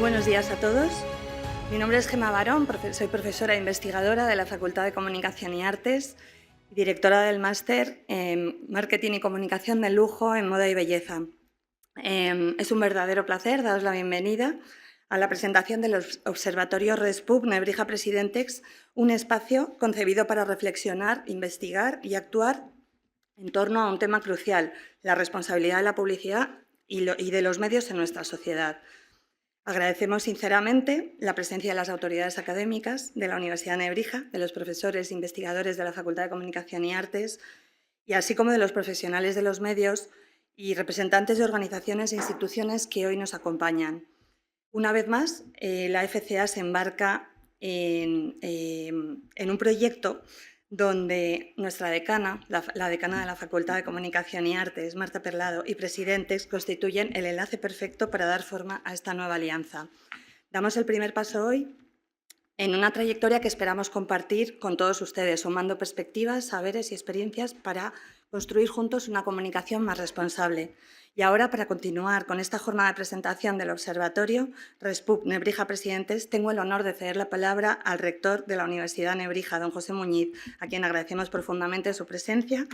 buenos días a todos. Mi nombre es Gemma Barón, soy profesora e investigadora de la Facultad de Comunicación y Artes y directora del máster en Marketing y Comunicación del Lujo en Moda y Belleza. Es un verdadero placer daros la bienvenida a la presentación del Observatorio ResPub Nebrija Presidentex, un espacio concebido para reflexionar, investigar y actuar en torno a un tema crucial, la responsabilidad de la publicidad y de los medios en nuestra sociedad. Agradecemos sinceramente la presencia de las autoridades académicas de la Universidad de Nebrija, de los profesores e investigadores de la Facultad de Comunicación y Artes, y así como de los profesionales de los medios y representantes de organizaciones e instituciones que hoy nos acompañan. Una vez más, la FCA se embarca en un proyecto donde nuestra decana, la decana de la Facultad de Comunicación y Artes, Marta Perlado, y presidentes constituyen el enlace perfecto para dar forma a esta nueva alianza. Damos el primer paso hoy en una trayectoria que esperamos compartir con todos ustedes, sumando perspectivas, saberes y experiencias para construir juntos una comunicación más responsable. Y ahora, para continuar con esta jornada de presentación del Observatorio ResPub Nebrija Presidentes, tengo el honor de ceder la palabra al rector de la Universidad Nebrija, don José Muñiz, a quien agradecemos profundamente su presencia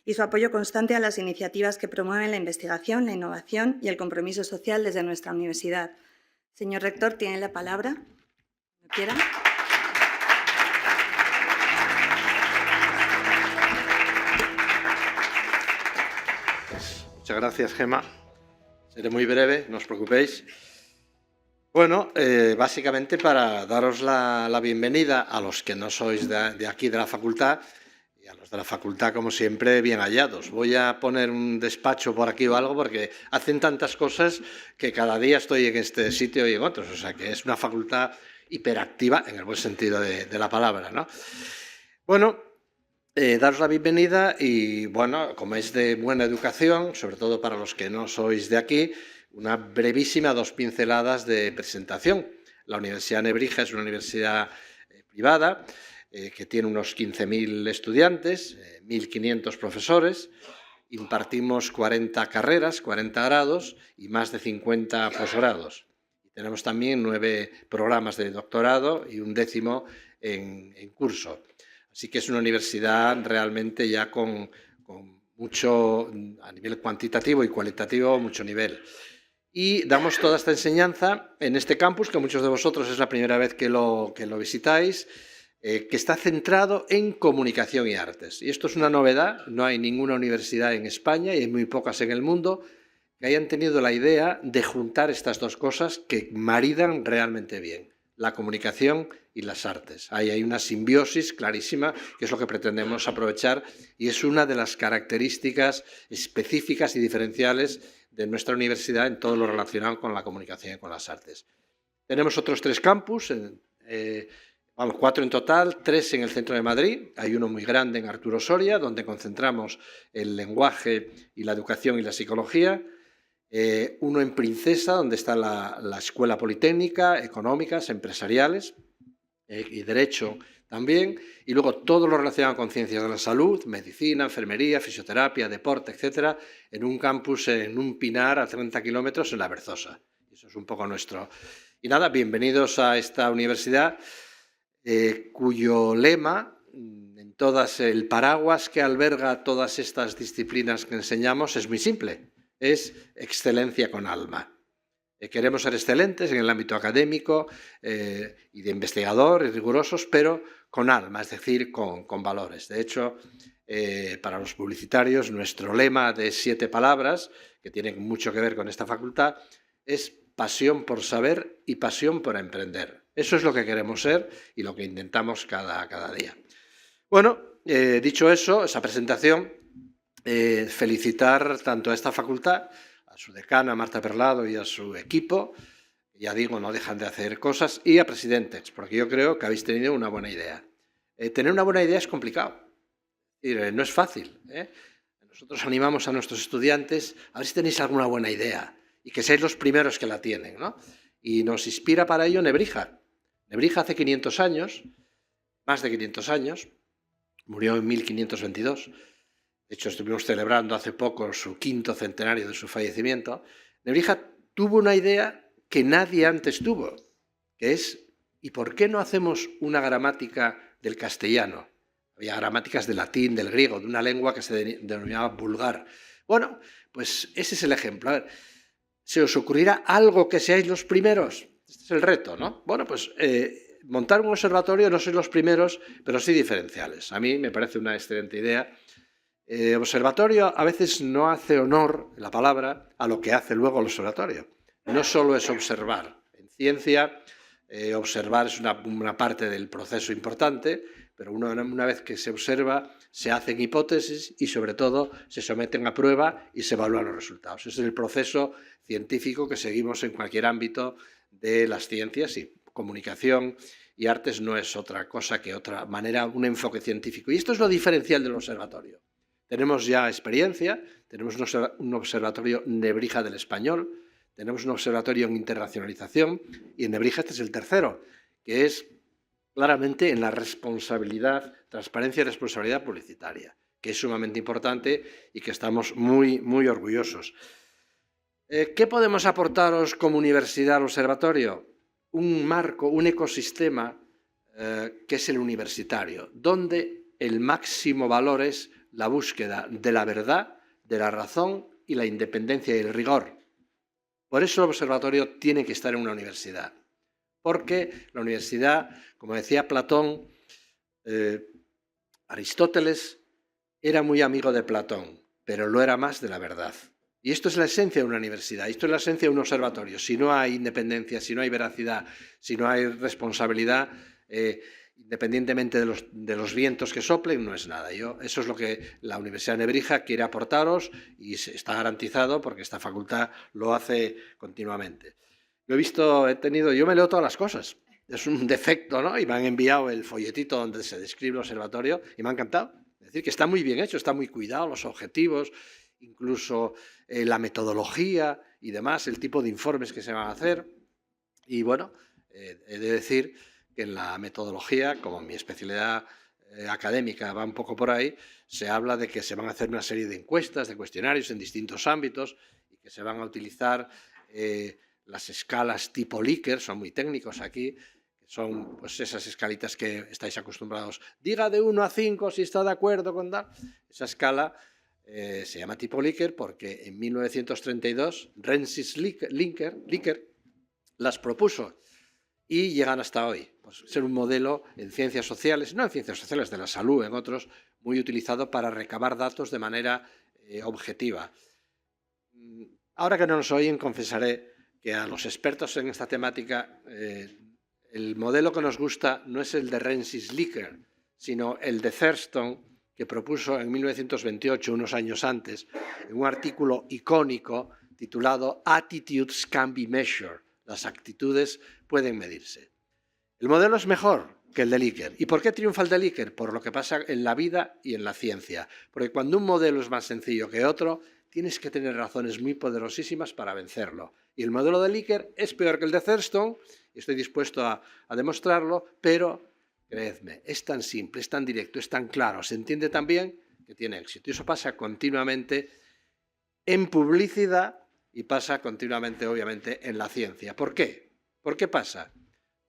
y su apoyo constante a las iniciativas que promueven la investigación, la innovación y el compromiso social desde nuestra universidad. Señor rector, tiene la palabra. ¿Lo quiera? Muchas gracias, Gemma. Seré muy breve, no os preocupéis. Bueno, básicamente para daros la bienvenida a los que no sois de aquí, de la facultad, y a los de la facultad, como siempre, bien hallados. Voy a poner un despacho por aquí o algo, porque hacen tantas cosas que cada día estoy en este sitio y en otros. O sea, que es una facultad hiperactiva, en el buen sentido de la palabra, ¿no? Bueno, daros la bienvenida y, bueno, como es de buena educación, sobre todo para los que no sois de aquí, una brevísima, 2 pinceladas de presentación. La Universidad Nebrija es una universidad privada que tiene unos 15.000 estudiantes, 1.500 profesores, impartimos 40 carreras, 40 grados y más de 50 posgrados. Tenemos también 9 programas de doctorado y un 10º en curso. Así que es una universidad realmente ya con mucho, a nivel cuantitativo y cualitativo, mucho nivel. Y damos toda esta enseñanza en este campus, que muchos de vosotros es la primera vez que lo visitáis, que está centrado en comunicación y artes. Y esto es una novedad, no hay ninguna universidad en España y hay muy pocas en el mundo que hayan tenido la idea de juntar estas dos cosas que maridan realmente bien, la comunicación y las artes. Ahí hay una simbiosis clarísima, que es lo que pretendemos aprovechar y es una de las características específicas y diferenciales de nuestra universidad en todo lo relacionado con la comunicación y con las artes. Tenemos otros 3 campus, 4 en total, 3 en el centro de Madrid. Hay uno muy grande en Arturo Soria, donde concentramos el lenguaje y la educación y la psicología. Uno en Princesa, donde está la Escuela Politécnica, Económicas, Empresariales y Derecho también, y luego todo lo relacionado con ciencias de la salud, medicina, enfermería, fisioterapia, deporte, etcétera, en un campus en un pinar a 30 kilómetros en La Berzosa. Eso es un poco nuestro. Y nada, bienvenidos a esta universidad cuyo lema, en todas el paraguas que alberga todas estas disciplinas que enseñamos, es muy simple. Es excelencia con alma. Queremos ser excelentes en el ámbito académico y de investigador y rigurosos, pero con alma, es decir, con valores. De hecho, para los publicitarios, nuestro lema de 7 palabras, que tienen mucho que ver con esta facultad, es pasión por saber y pasión por emprender. Eso es lo que queremos ser y lo que intentamos cada día. Bueno, dicho eso, esa presentación, felicitar tanto a esta facultad, a su decana Marta Perlado y a su equipo, ya digo, no dejan de hacer cosas, y a Presidentes, porque yo creo que habéis tenido una buena idea. Tener una buena idea es complicado, no es fácil. Nosotros animamos a nuestros estudiantes a ver si tenéis alguna buena idea y que seáis los primeros que la tienen, ¿no? Y nos inspira para ello Nebrija. Nebrija hace 500 años, más de 500 años, murió en 1522. De hecho, estuvimos celebrando hace poco su 5º centenario de su fallecimiento. Nebrija tuvo una idea que nadie antes tuvo, que es ¿y por qué no hacemos una gramática del castellano? Había gramáticas del latín, del griego, de una lengua que se denominaba vulgar. Bueno, pues ese es el ejemplo. A ver, ¿se os ocurrirá algo que seáis los primeros? Este es el reto, ¿no? Bueno, pues montar un observatorio no sois los primeros, pero sí diferenciales. A mí me parece una excelente idea. Observatorio a veces no hace honor, la palabra, a lo que hace luego el observatorio. No solo es observar. En ciencia, observar es una parte del proceso importante, pero una vez que se observa, se hacen hipótesis y, sobre todo, se someten a prueba y se evalúan los resultados. Ese es el proceso científico que seguimos en cualquier ámbito de las ciencias, y comunicación y artes no es otra cosa que otra manera, un enfoque científico. Y esto es lo diferencial del observatorio. Tenemos ya experiencia, tenemos un observatorio Nebrija del español, tenemos un observatorio en internacionalización, y en Nebrija este es el tercero, que es claramente en la responsabilidad, transparencia y responsabilidad publicitaria, que es sumamente importante y que estamos muy, muy orgullosos. ¿Qué podemos aportaros como universidad al observatorio? Un marco, un ecosistema que es el universitario, donde el máximo valor es la búsqueda de la verdad, de la razón y la independencia y el rigor. Por eso el observatorio tiene que estar en una universidad, porque la universidad, como decía Platón, Aristóteles era muy amigo de Platón, pero lo era más de la verdad. Y esto es la esencia de una universidad, esto es la esencia de un observatorio. Si no hay independencia, si no hay veracidad, si no hay responsabilidad, independientemente de los vientos que soplen, no es nada. Eso es lo que la Universidad de Nebrija quiere aportaros, y está garantizado porque esta facultad lo hace continuamente. Lo he visto, yo me leo todas las cosas. Es un defecto, ¿no? Y me han enviado el folletito donde se describe el observatorio y me ha encantado. Es decir, que está muy bien hecho, está muy cuidado, los objetivos, incluso la metodología y demás, el tipo de informes que se van a hacer. Y bueno, he de decir que en la metodología, como mi especialidad académica va un poco por ahí, se habla de que se van a hacer una serie de encuestas, de cuestionarios en distintos ámbitos, y que se van a utilizar las escalas tipo Likert, son muy técnicos aquí, que son pues esas escalitas que estáis acostumbrados. Diga de 1 a 5 si está de acuerdo con tal. Esa escala se llama tipo Likert porque en 1932 Rensis Likert las propuso y llegan hasta hoy. Pues ser un modelo en ciencias sociales, no en ciencias sociales, de la salud, en otros, muy utilizado para recabar datos de manera objetiva. Ahora que no nos oyen, confesaré que a los expertos en esta temática el modelo que nos gusta no es el de Rensis Likert, sino el de Thurston, que propuso en 1928, unos años antes, en un artículo icónico titulado Attitudes Can Be Measured. Las actitudes pueden medirse. El modelo es mejor que el de Likert. ¿Y por qué triunfa el de Likert? Por lo que pasa en la vida y en la ciencia. Porque cuando un modelo es más sencillo que otro, tienes que tener razones muy poderosísimas para vencerlo. Y el modelo de Likert es peor que el de Thurston, y estoy dispuesto a demostrarlo, pero creedme, es tan simple, es tan directo, es tan claro, se entiende tan bien que tiene éxito. Y eso pasa continuamente en publicidad y pasa continuamente, obviamente, en la ciencia. ¿Por qué? ¿Por qué pasa?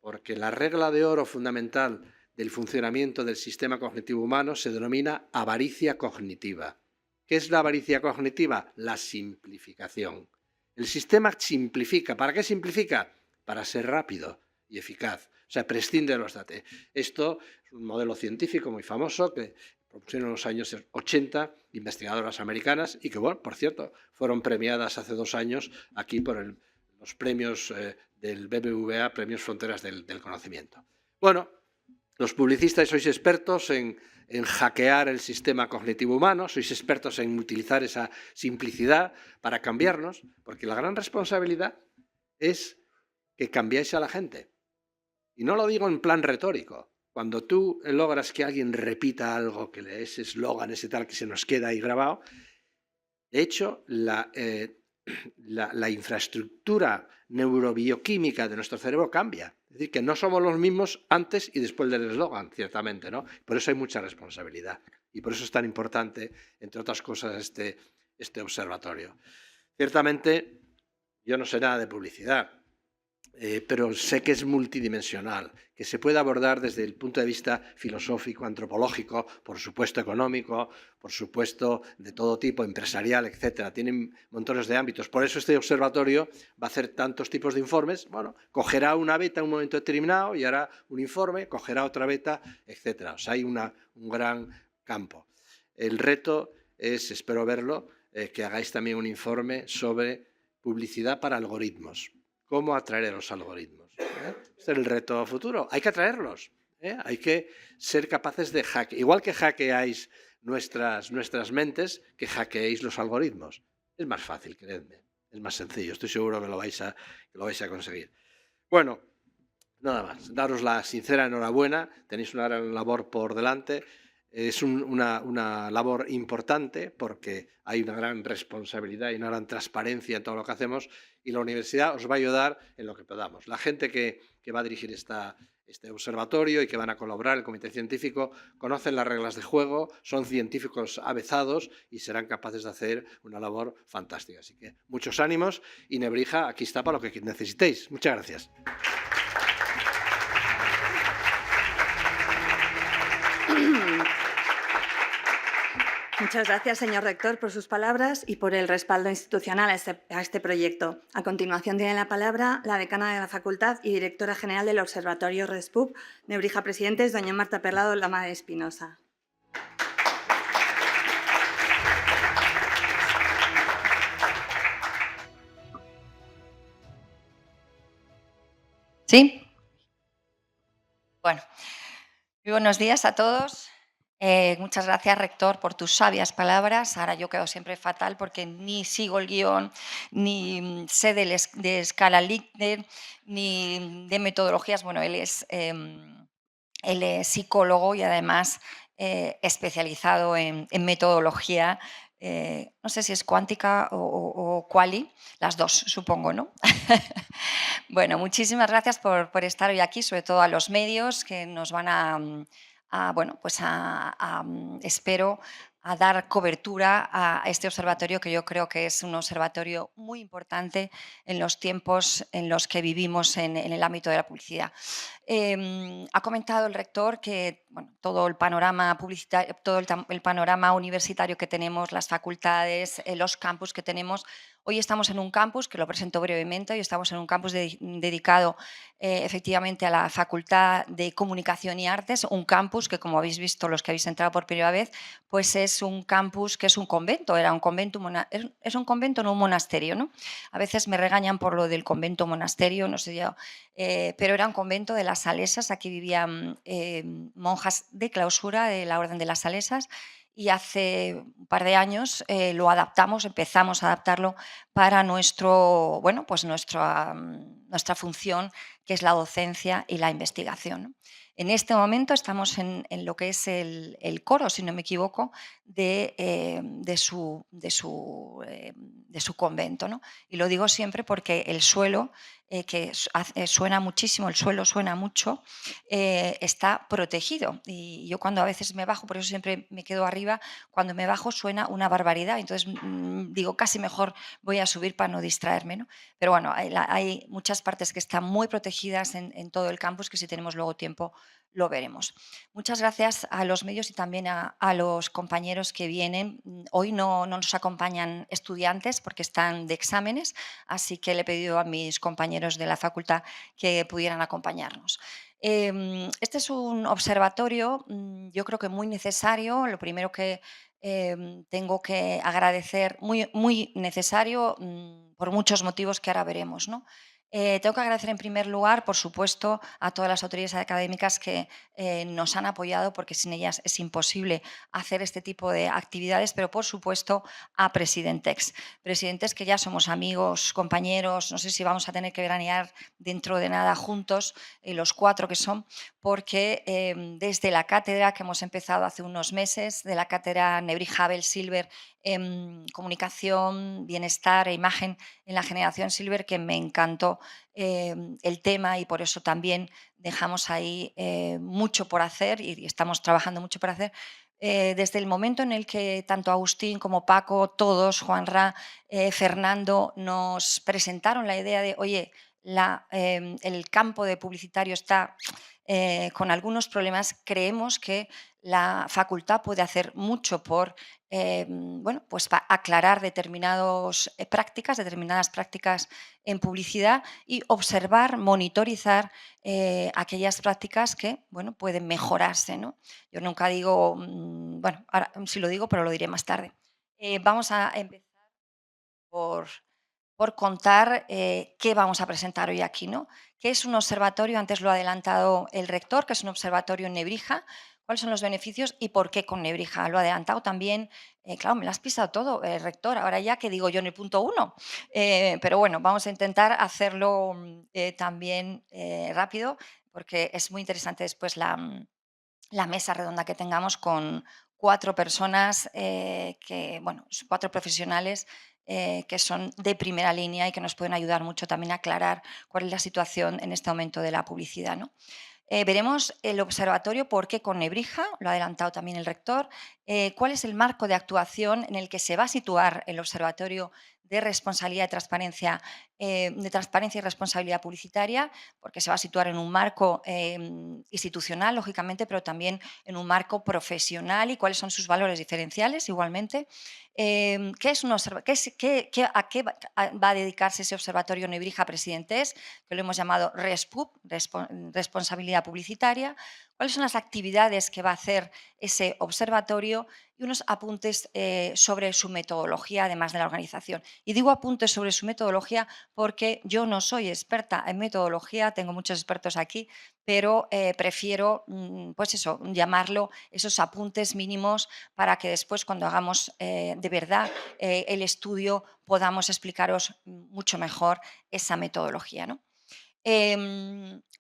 Porque la regla de oro fundamental del funcionamiento del sistema cognitivo humano se denomina avaricia cognitiva. ¿Qué es la avaricia cognitiva? La simplificación. El sistema simplifica. ¿Para qué simplifica? Para ser rápido y eficaz. O sea, prescinde de los datos. Esto es un modelo científico muy famoso que propusieron en los años 80 investigadoras americanas y que, bueno, por cierto, fueron premiadas hace 2 años aquí por los premios del BBVA, Premios Fronteras del Conocimiento. Bueno, los publicistas sois expertos en hackear el sistema cognitivo humano, sois expertos en utilizar esa simplicidad para cambiarnos, porque la gran responsabilidad es que cambiáis a la gente. Y no lo digo en plan retórico. Cuando tú logras que alguien repita algo, que ese eslogan, ese tal que se nos queda ahí grabado, de hecho, la infraestructura neurobioquímica de nuestro cerebro cambia. Es decir, que no somos los mismos antes y después del eslogan, ciertamente, ¿no? Por eso hay mucha responsabilidad. Y por eso es tan importante, entre otras cosas, este observatorio. Ciertamente, yo no sé nada de publicidad, pero sé que es multidimensional, que se puede abordar desde el punto de vista filosófico, antropológico, por supuesto económico, por supuesto de todo tipo, empresarial, etcétera. Tienen montones de ámbitos. Por eso este observatorio va a hacer tantos tipos de informes. Bueno, cogerá una beta en un momento determinado y hará un informe, cogerá otra beta, etcétera. O sea, hay un gran campo. El reto es, espero verlo, que hagáis también un informe sobre publicidad para algoritmos. ¿Cómo atraer a los algoritmos? Este es el reto futuro. Hay que atraerlos. Hay que ser capaces de hackear. Igual que hackeáis nuestras mentes, que hackeéis los algoritmos. Es más fácil, creedme. Es más sencillo. Estoy seguro que lo vais a conseguir. Bueno, nada más. Daros la sincera enhorabuena. Tenéis una gran labor por delante. Es una labor importante porque hay una gran responsabilidad y una gran transparencia en todo lo que hacemos y la universidad os va a ayudar en lo que podamos. La gente que va a dirigir este observatorio y que van a colaborar, el comité científico, conocen las reglas de juego, son científicos avezados y serán capaces de hacer una labor fantástica. Así que muchos ánimos y Nebrija aquí está para lo que necesitéis. Muchas gracias. Muchas gracias, señor rector, por sus palabras y por el respaldo institucional a este proyecto. A continuación tiene la palabra la decana de la facultad y directora general del Observatorio RESPUB, Nebrija Presidentes, doña Marta Perlado Lama de Espinosa. ¿Sí? Bueno, muy buenos días a todos. Muchas gracias, rector, por tus sabias palabras. Ahora yo quedo siempre fatal porque ni sigo el guión, ni sé de escala Likert, ni de metodologías. Bueno, él es psicólogo y además especializado en metodología. No sé si es cuántica o quali, las dos, supongo, ¿no? Bueno, muchísimas gracias por estar hoy aquí, sobre todo a los medios que nos van espero, a dar cobertura a este observatorio, que yo creo que es un observatorio muy importante en los tiempos en los que vivimos en el ámbito de la publicidad. Ha comentado el rector que todo el panorama publicitario, todo el panorama universitario que tenemos, las facultades, los campus que tenemos. Hoy estamos en un campus, que lo presento brevemente, hoy estamos en un campus dedicado efectivamente a la Facultad de Comunicación y Artes, un campus que, como habéis visto los que habéis entrado por primera vez, pues es un campus que es un convento, es un convento, no un monasterio, ¿no? A veces me regañan por lo del convento monasterio, no sé yo, pero era un convento de las Salesas, aquí vivían monjas de clausura de la Orden de las Salesas, y hace un par de años lo adaptamos, empezamos a adaptarlo para nuestra función, que es la docencia y la investigación, ¿no? En este momento estamos en lo que es el coro, si no me equivoco, de su convento, ¿no? Y lo digo siempre porque el suelo, que suena muchísimo, el suelo suena mucho, está protegido. Y yo cuando a veces me bajo, por eso siempre me quedo arriba, cuando me bajo suena una barbaridad. Entonces digo, casi mejor voy a subir para no distraerme, ¿no? Pero bueno, hay muchas partes que están muy protegidas en todo el campus, que si tenemos luego tiempo lo veremos. Muchas gracias a los medios y también a los compañeros que vienen. Hoy no nos acompañan estudiantes porque están de exámenes, así que le he pedido a mis compañeros de la facultad que pudieran acompañarnos. Este es un observatorio, yo creo que muy necesario. Lo primero que tengo que agradecer, muy necesario, por muchos motivos que ahora veremos, ¿no? Tengo que agradecer en primer lugar, por supuesto, a todas las autoridades académicas que nos han apoyado, porque sin ellas es imposible hacer este tipo de actividades, pero por supuesto a Presidentex. Presidentex, que ya somos amigos, compañeros, no sé si vamos a tener que veranear dentro de nada juntos, los 4 que son, porque desde la cátedra que hemos empezado hace unos meses, de la cátedra Nebrija Abel Silver en comunicación, bienestar e imagen en la generación Silver, que me encantó el tema, y por eso también dejamos ahí mucho por hacer y estamos trabajando mucho por hacer. Desde el momento en el que tanto Agustín como Paco, todos, Juanra, Fernando, nos presentaron la idea de, oye, el campo de publicitario está con algunos problemas, creemos que la facultad puede hacer mucho por bueno, pues aclarar determinadas prácticas en publicidad y observar, monitorizar aquellas prácticas que bueno, pueden mejorarse, ¿no? Yo nunca digo, bueno, ahora sí lo digo, pero lo diré más tarde. Vamos a empezar por, por contar qué vamos a presentar hoy aquí, ¿no? ¿Qué es un observatorio? Antes lo ha adelantado el rector, que es un observatorio en Nebrija. ¿Cuáles son los beneficios y por qué con Nebrija? Lo ha adelantado también, claro, me lo has pisado todo, rector, ahora ya que digo yo en el punto 1. Pero bueno, vamos a intentar hacerlo también rápido, porque es muy interesante después la mesa redonda que tengamos con 4 personas bueno, 4 profesionales que son de primera línea y que nos pueden ayudar mucho también a aclarar cuál es la situación en este momento de la publicidad, ¿no? Veremos el observatorio, por qué con Nebrija, lo ha adelantado también el rector, cuál es el marco de actuación en el que se va a situar el observatorio de responsabilidad de transparencia y responsabilidad publicitaria, porque se va a situar en un marco institucional, lógicamente, pero también en un marco profesional y cuáles son sus valores diferenciales igualmente. ¿Qué es un ¿A qué va a dedicarse ese observatorio Nebrija Presidentes, que lo hemos llamado RESPUB, responsabilidad publicitaria? ¿Cuáles son las actividades que va a hacer ese observatorio? Y unos apuntes sobre su metodología, además de la organización. Y digo apuntes sobre su metodología porque yo no soy experta en metodología, tengo muchos expertos aquí, pero prefiero, pues eso, llamarlo esos apuntes mínimos para que después, cuando hagamos de verdad el estudio, podamos explicaros mucho mejor esa metodología, ¿no?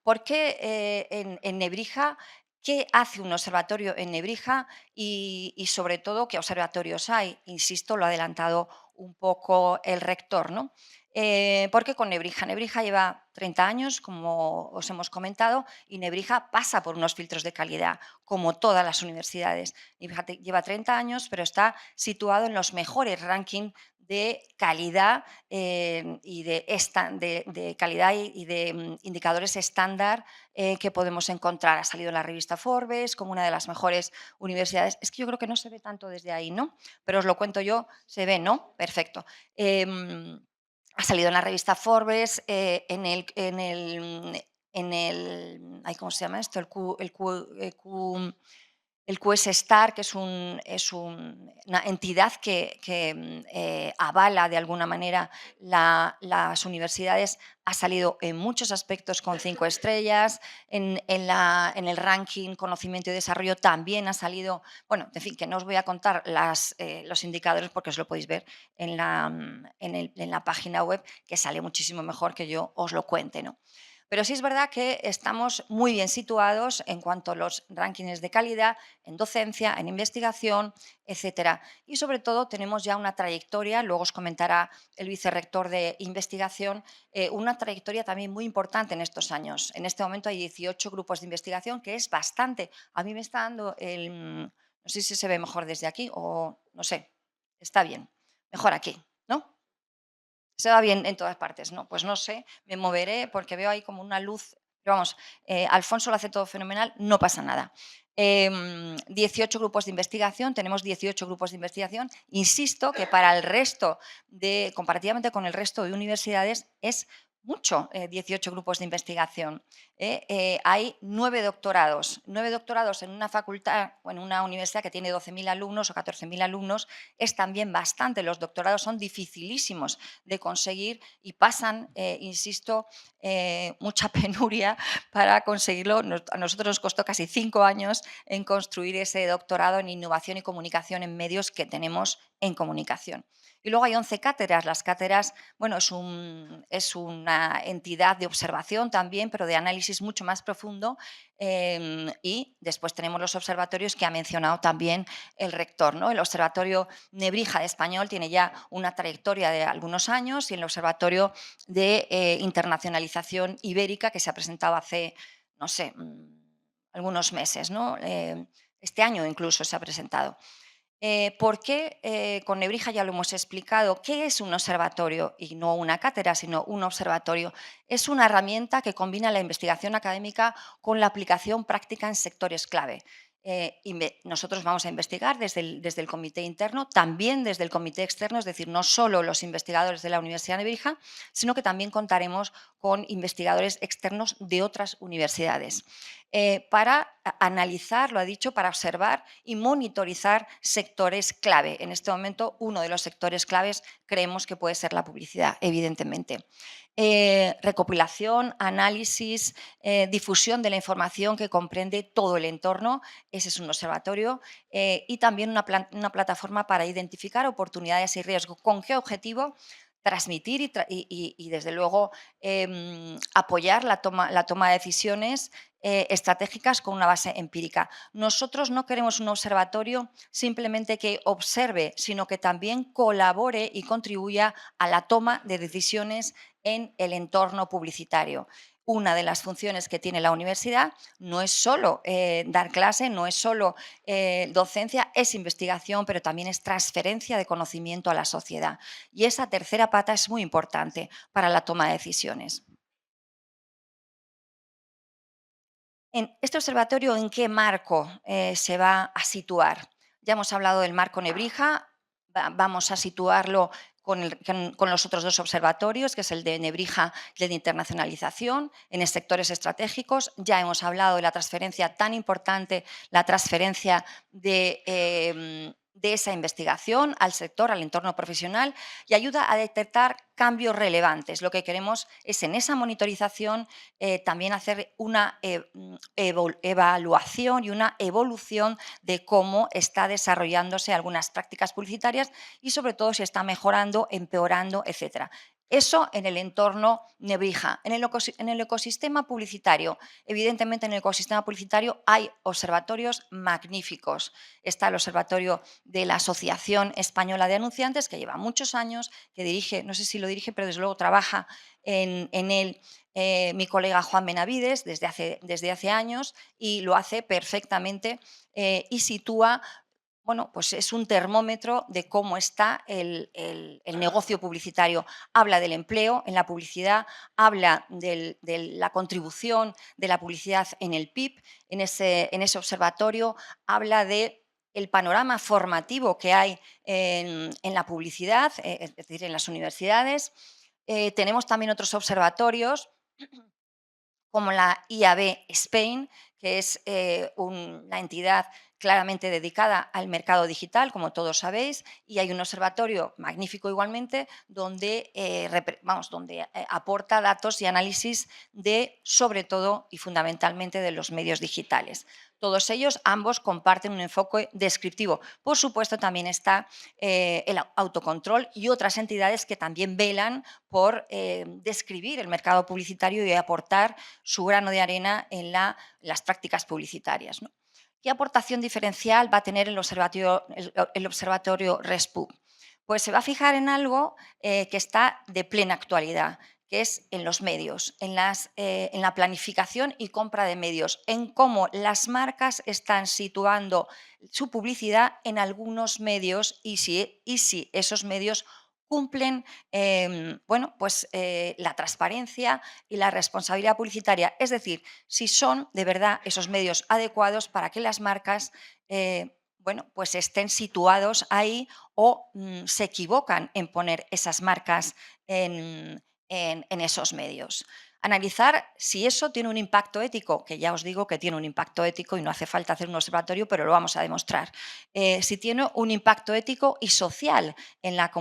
¿Por qué en Nebrija? ¿Qué hace un observatorio en Nebrija? Y sobre todo, ¿qué observatorios hay? Insisto, lo ha adelantado un poco el rector, ¿no? ¿Por qué con Nebrija? Nebrija lleva 30 años, como os hemos comentado, y Nebrija pasa por unos filtros de calidad, como todas las universidades. Nebrija lleva 30 años, pero está situado en los mejores rankings de calidad y de calidad y de indicadores estándar que podemos encontrar. Ha salido en la revista Forbes como una de las mejores universidades. Es que yo creo que no se ve tanto desde ahí, ¿no? Pero os lo cuento yo, se ve, ¿no? Perfecto. Ha salido en la revista Forbes, ay, ¿cómo se llama esto? El QS Star, que una entidad que avala de alguna manera las universidades, ha salido en muchos aspectos con 5 estrellas. En el ranking Conocimiento y Desarrollo también ha salido, bueno, en fin, que no os voy a contar los indicadores porque os lo podéis ver en la página web, que sale muchísimo mejor que yo os lo cuente, ¿no? Pero sí es verdad que estamos muy bien situados en cuanto a los rankings de calidad, en docencia, en investigación, etcétera. Y sobre todo tenemos ya una trayectoria, luego os comentará el vicerrector de investigación, una trayectoria también muy importante en estos años. En este momento hay 18 grupos de investigación, que es bastante. A mí me está dando no sé si se ve mejor desde aquí o no sé, está bien, mejor aquí, ¿no? Se va bien en todas partes, ¿no? Pues no sé, me moveré porque veo ahí como una luz. Pero vamos, Alfonso lo hace todo fenomenal, no pasa nada. 18 grupos de investigación, tenemos 18 grupos de investigación. Insisto que para el resto comparativamente con el resto de universidades, es mucho, 18 grupos de investigación. Hay 9 doctorados en una facultad o en una universidad que tiene 12.000 alumnos o 14.000 alumnos, es también bastante. Los doctorados son dificilísimos de conseguir y pasan, insisto, mucha penuria para conseguirlo. A nosotros nos costó casi 5 años en construir ese doctorado en innovación y comunicación en medios que tenemos en comunicación. Y luego hay 11 cátedras. Las cátedras, bueno, es una entidad de observación también, pero de análisis mucho más profundo. Y después tenemos los observatorios que ha mencionado también el rector, ¿no? El Observatorio Nebrija de Español tiene ya una trayectoria de algunos años, y el Observatorio de Internacionalización Ibérica, que se ha presentado hace, no sé, algunos meses, ¿no? Este año incluso se ha presentado. ¿Por qué con Nebrija ya lo hemos explicado? ¿Qué es un observatorio? Y no una cátedra, sino un observatorio. Es una herramienta que combina la investigación académica con la aplicación práctica en sectores clave. Nosotros vamos a investigar desde el comité interno, también desde el comité externo, es decir, no solo los investigadores de la Universidad de Nebrija, sino que también contaremos con investigadores externos de otras universidades para analizar, lo ha dicho, para observar y monitorizar sectores clave. En este momento, uno de los sectores claves creemos que puede ser la publicidad, evidentemente. Recopilación, análisis, difusión de la información que comprende todo el entorno, ese es un observatorio, y también una plataforma para identificar oportunidades y riesgos. ¿Con qué objetivo? Transmitir y desde luego, apoyar la toma de decisiones estratégicas con una base empírica. Nosotros no queremos un observatorio simplemente que observe, sino que también colabore y contribuya a la toma de decisiones en el entorno publicitario. Una de las funciones que tiene la universidad no es solo dar clase, no es solo docencia, es investigación, pero también es transferencia de conocimiento a la sociedad. Y esa tercera pata es muy importante para la toma de decisiones. En este observatorio, ¿en qué marco se va a situar? Ya hemos hablado del marco Nebrija, vamos a situarlo con los otros dos observatorios, que es el de Nebrija y el de internacionalización, en sectores estratégicos. Ya hemos hablado de la transferencia tan importante, la transferencia de esa investigación al sector, al entorno profesional, y ayuda a detectar cambios relevantes. Lo que queremos es en esa monitorización también hacer una evaluación y una evolución de cómo está desarrollándose algunas prácticas publicitarias y sobre todo si está mejorando, empeorando, etcétera. Eso en el entorno Nebrija. En el ecosistema publicitario, evidentemente en el ecosistema publicitario hay observatorios magníficos. Está el observatorio de la Asociación Española de Anunciantes, que lleva muchos años, que dirige, no sé si lo dirige, pero desde luego trabaja en él mi colega Juan Benavides desde hace años y lo hace perfectamente y sitúa, bueno, pues es un termómetro de cómo está el negocio publicitario. Habla del empleo en la publicidad, habla de la contribución de la publicidad en el PIB, en ese observatorio, habla de el panorama formativo que hay en la publicidad, es decir, en las universidades. Tenemos también otros observatorios como la IAB Spain, que es una entidad claramente dedicada al mercado digital, como todos sabéis, y hay un observatorio magnífico igualmente donde, donde aporta datos y análisis de, sobre todo y fundamentalmente, de los medios digitales. Todos ellos, ambos, comparten un enfoque descriptivo. Por supuesto, también está el autocontrol y otras entidades que también velan por describir el mercado publicitario y aportar su grano de arena en las prácticas publicitarias, ¿no? ¿Qué aportación diferencial va a tener el observatorio RESPUB? Pues se va a fijar en algo que está de plena actualidad, que es en los medios, en la planificación y compra de medios, en cómo las marcas están situando su publicidad en algunos medios y si esos medios cumplen la transparencia y la responsabilidad publicitaria, es decir, si son de verdad esos medios adecuados para que las marcas pues estén situados ahí o se equivocan en poner esas marcas en esos medios. Analizar si eso tiene un impacto ético, que ya os digo que tiene un impacto ético y no hace falta hacer un observatorio, pero lo vamos a demostrar. Si tiene un impacto ético y social en la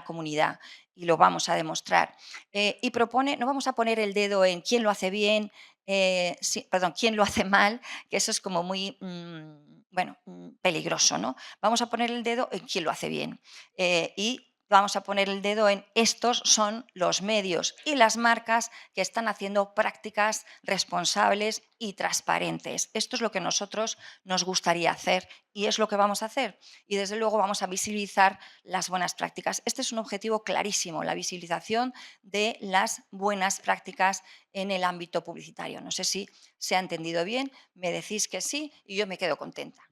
comunidad, y lo vamos a demostrar. Y propone, no vamos a poner el dedo en quién lo hace bien, quién lo hace mal, que eso es como muy peligroso, ¿no? Vamos a poner el dedo en quién lo hace bien. Y vamos a poner el dedo en estos son los medios y las marcas que están haciendo prácticas responsables y transparentes. Esto es lo que nosotros nos gustaría hacer y es lo que vamos a hacer. Y desde luego vamos a visibilizar las buenas prácticas. Este es un objetivo clarísimo, la visibilización de las buenas prácticas en el ámbito publicitario. No sé si se ha entendido bien, me decís que sí y yo me quedo contenta.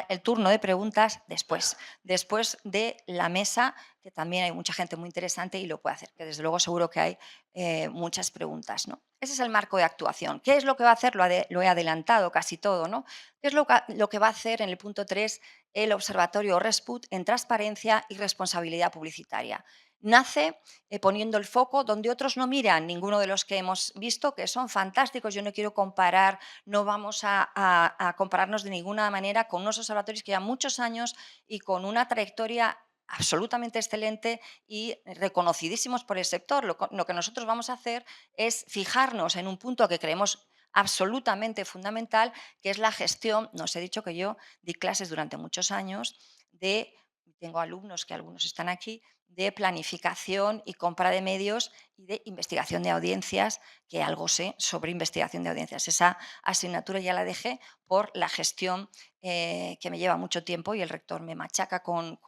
el turno de preguntas después de la mesa, que también hay mucha gente muy interesante y lo puede hacer, que desde luego seguro que hay muchas preguntas, ¿no? Ese es el marco de actuación. ¿Qué es lo que va a hacer? Lo he adelantado casi todo, ¿no? ¿Qué es lo que va a hacer en el punto 3 el Observatorio RESPUT en transparencia y responsabilidad publicitaria? Nace poniendo el foco donde otros no miran, ninguno de los que hemos visto, que son fantásticos. Yo no quiero comparar, no vamos a compararnos de ninguna manera con unos observatorios que llevan muchos años y con una trayectoria absolutamente excelente y reconocidísimos por el sector. Lo que nosotros vamos a hacer es fijarnos en un punto que creemos absolutamente fundamental, que es la gestión. Nos he dicho que yo di clases durante muchos años tengo alumnos que algunos están aquí, de planificación y compra de medios y de investigación de audiencias, que algo sé sobre investigación de audiencias. Esa asignatura ya la dejé por la gestión que me lleva mucho tiempo y el rector me machaca con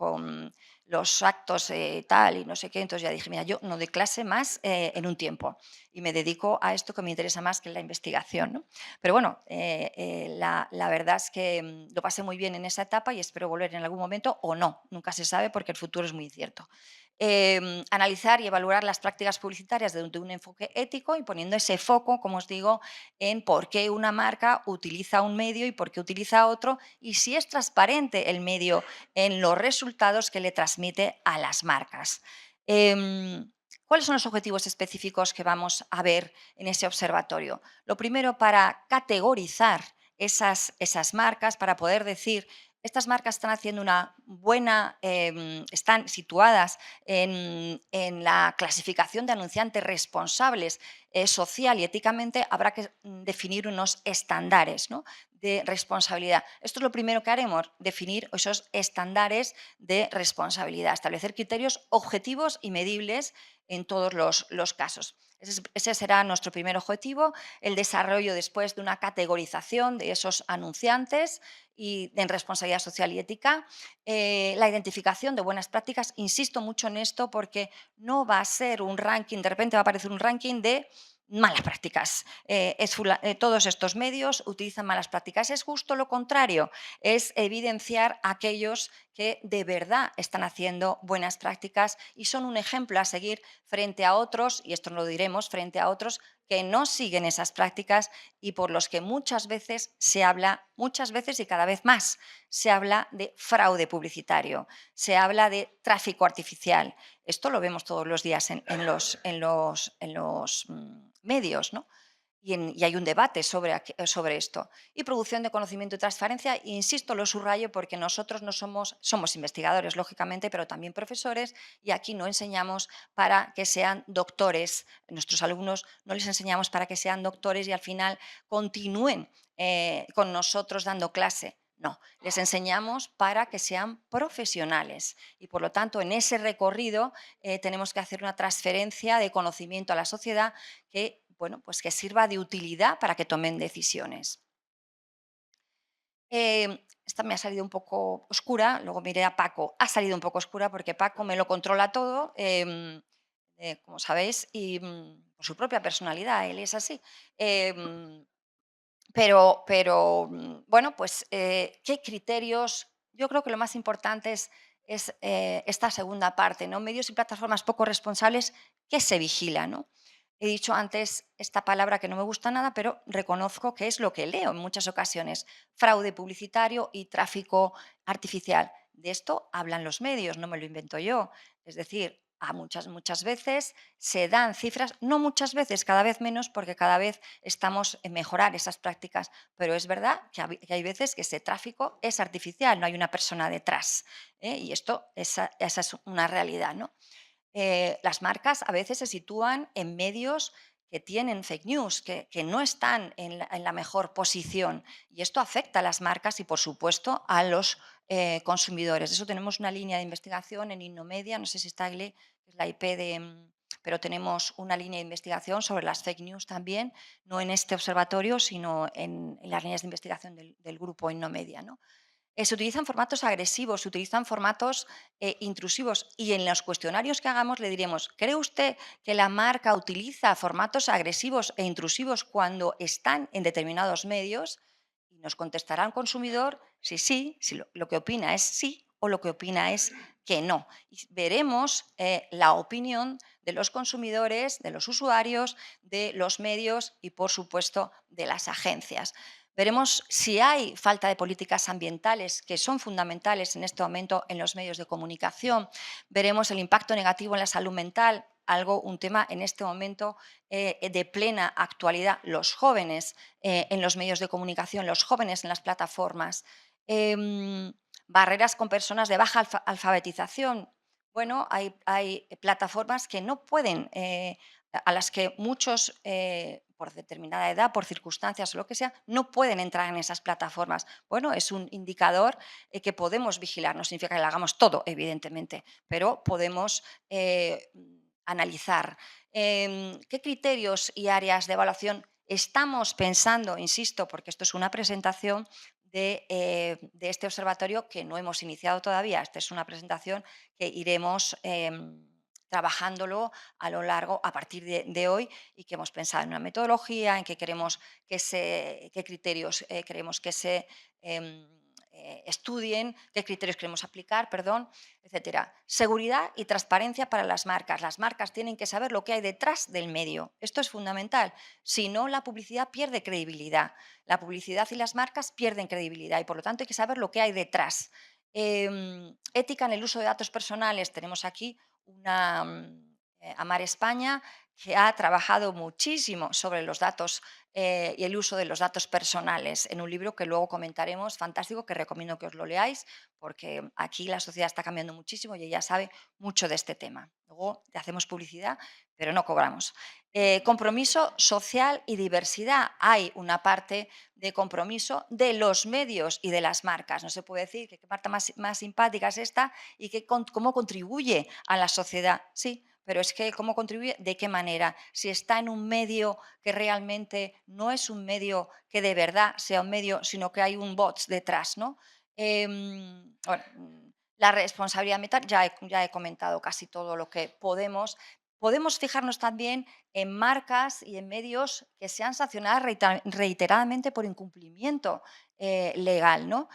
los actos tal y no sé qué. Entonces ya dije, mira, yo no doy clase más en un tiempo y me dedico a esto que me interesa más, que es la investigación, ¿no? Pero bueno, la verdad es que lo pasé muy bien en esa etapa y espero volver en algún momento o no, nunca se sabe porque el futuro es muy incierto. Analizar y evaluar las prácticas publicitarias desde un enfoque ético y poniendo ese foco, como os digo, en por qué una marca utiliza un medio y por qué utiliza otro y si es transparente el medio en los resultados que le transmite a las marcas. ¿Cuáles son los objetivos específicos que vamos a ver en ese observatorio? Lo primero, para categorizar esas marcas, para poder decir, estas marcas están haciendo una buena, están situadas en la clasificación de anunciantes responsables social y éticamente, habrá que definir unos estándares, ¿no?, de responsabilidad. Esto es lo primero que haremos, definir esos estándares de responsabilidad, establecer criterios objetivos y medibles en todos los casos. Ese será nuestro primer objetivo, el desarrollo después de una categorización de esos anunciantes y en responsabilidad social y ética, la identificación de buenas prácticas. Insisto mucho en esto porque no va a ser un ranking, de repente va a aparecer un ranking de malas prácticas. Todos estos medios utilizan malas prácticas. Es justo lo contrario, es evidenciar a aquellos que de verdad están haciendo buenas prácticas y son un ejemplo a seguir frente a otros, y esto no lo diremos, frente a otros que no siguen esas prácticas y por los que muchas veces se habla, muchas veces y cada vez más, se habla de fraude publicitario, se habla de tráfico artificial. Esto lo vemos todos los días en los medios, ¿no? Y hay un debate sobre esto. Y producción de conocimiento y transparencia, insisto, lo subrayo porque nosotros no somos investigadores, lógicamente, pero también profesores, y aquí no enseñamos para que sean doctores. Nuestros alumnos no les enseñamos para que sean doctores y al final continúen con nosotros dando clase. No, les enseñamos para que sean profesionales y, por lo tanto, en ese recorrido tenemos que hacer una transferencia de conocimiento a la sociedad que, bueno, pues que sirva de utilidad para que tomen decisiones. Esta me ha salido un poco oscura, luego miré a Paco. Ha salido un poco oscura porque Paco me lo controla todo, como sabéis, y por su propia personalidad, él es así. Bueno, pues, ¿qué criterios? Yo creo que lo más importante es esta segunda parte, ¿no? Medios y plataformas poco responsables, ¿qué se vigila, no? He dicho antes esta palabra que no me gusta nada, pero reconozco que es lo que leo en muchas ocasiones: fraude publicitario y tráfico artificial. De esto hablan los medios, no me lo invento yo. Es decir, muchas veces se dan cifras, no muchas veces, cada vez menos, porque cada vez estamos en mejorar esas prácticas, pero es verdad que hay veces que ese tráfico es artificial, no hay una persona detrás, y esa es una realidad, ¿no? Las marcas a veces se sitúan en medios que tienen fake news, que no están en la mejor posición, y esto afecta a las marcas y, por supuesto, a los consumidores. De eso tenemos una línea de investigación en Innomedia, no sé si está Gle, que es la IP pero tenemos una línea de investigación sobre las fake news también, no en este observatorio, sino en las líneas de investigación del grupo Innomedia, ¿no? Se utilizan formatos agresivos, se utilizan formatos intrusivos, y en los cuestionarios que hagamos le diremos: ¿cree usted que la marca utiliza formatos agresivos e intrusivos cuando están en determinados medios? Y Nos contestará un consumidor si sí, si lo que opina es sí o lo que opina es que no. Y veremos la opinión de los consumidores, de los usuarios, de los medios y, por supuesto, de las agencias. Veremos si hay falta de políticas ambientales, que son fundamentales en este momento en los medios de comunicación. Veremos el impacto negativo en la salud mental, un tema en este momento de plena actualidad, los jóvenes en los medios de comunicación, los jóvenes en las plataformas. Barreras con personas de baja alfabetización. Bueno, hay plataformas que no pueden, a las que muchos, por determinada edad, por circunstancias o lo que sea, no pueden entrar en esas plataformas. Bueno, es un indicador que podemos vigilar. No significa que lo hagamos todo, evidentemente, pero podemos analizar. ¿Qué criterios y áreas de evaluación estamos pensando? Insisto, porque esto es una presentación de este observatorio que no hemos iniciado todavía. Esta es una presentación que iremos trabajándolo a lo largo, a partir de hoy, y que hemos pensado en una metodología, en qué qué criterios queremos que se estudien, qué criterios queremos aplicar, perdón, etcétera. Seguridad y transparencia para las marcas. Las marcas tienen que saber lo que hay detrás del medio. Esto es fundamental. Si no, la publicidad pierde credibilidad. La publicidad y las marcas pierden credibilidad y, por lo tanto, hay que saber lo que hay detrás. Ética en el uso de datos personales. Tenemos aquí una Amar España, que ha trabajado muchísimo sobre los datos y el uso de los datos personales en un libro que luego comentaremos, fantástico, que recomiendo que os lo leáis, porque aquí la sociedad está cambiando muchísimo y ella sabe mucho de este tema. Luego te hacemos publicidad, pero no cobramos. Compromiso social y diversidad. Hay una parte de compromiso de los medios y de las marcas. No se puede decir que qué parte más simpática es esta y cómo contribuye a la sociedad. Sí, pero es que cómo contribuye, de qué manera. Si está en un medio que realmente no es un medio que de verdad sea un medio, sino que hay un bot detrás, ¿no? Bueno, la responsabilidad ambiental, ya he comentado casi todo lo que podemos. Podemos fijarnos también en marcas y en medios que sean sancionadas reiteradamente por incumplimiento legal, ¿no?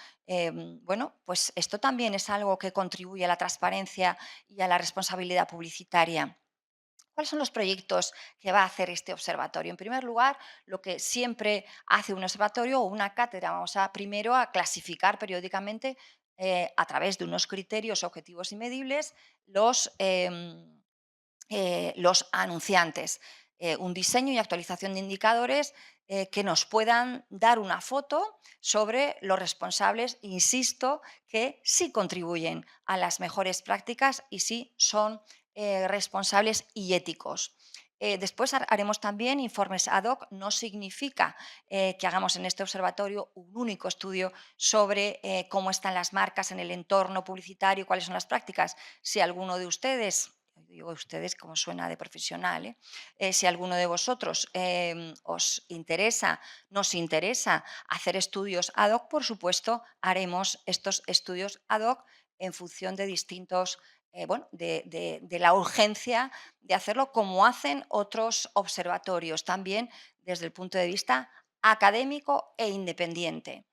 Bueno, pues esto también es algo que contribuye a la transparencia y a la responsabilidad publicitaria. ¿Cuáles son los proyectos que va a hacer este observatorio? En primer lugar, lo que siempre hace un observatorio o una cátedra, vamos a primero a clasificar periódicamente a través de unos criterios objetivos y medibles los anunciantes, un diseño y actualización de indicadores que nos puedan dar una foto sobre los responsables, insisto, que sí contribuyen a las mejores prácticas y sí son responsables y éticos. Después haremos también informes ad hoc. No significa que hagamos en este observatorio un único estudio sobre cómo están las marcas en el entorno publicitario, cuáles son las prácticas. Si alguno de ustedes, digo ustedes como suena de profesional, si alguno de vosotros os interesa, nos interesa hacer estudios ad hoc, por supuesto, haremos estos estudios ad hoc en función de distintos, de la urgencia de hacerlo, como hacen otros observatorios, también desde el punto de vista académico e independiente.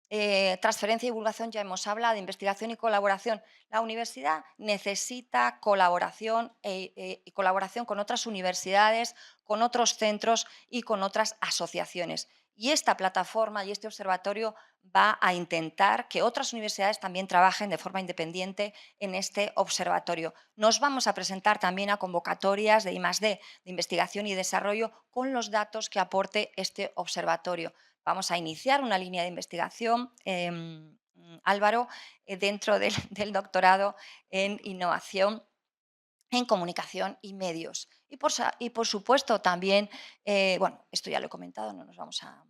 Transferencia y divulgación, ya hemos hablado, de investigación y colaboración. La universidad necesita colaboración y colaboración con otras universidades, con otros centros y con otras asociaciones. Y esta plataforma y este observatorio va a intentar que otras universidades también trabajen de forma independiente en este observatorio. Nos vamos a presentar también a convocatorias de I+D, de investigación y desarrollo, con los datos que aporte este observatorio. Vamos a iniciar una línea de investigación, Álvaro, dentro del doctorado en innovación en comunicación y medios. Y por supuesto también, bueno, esto ya lo he comentado, no nos vamos a...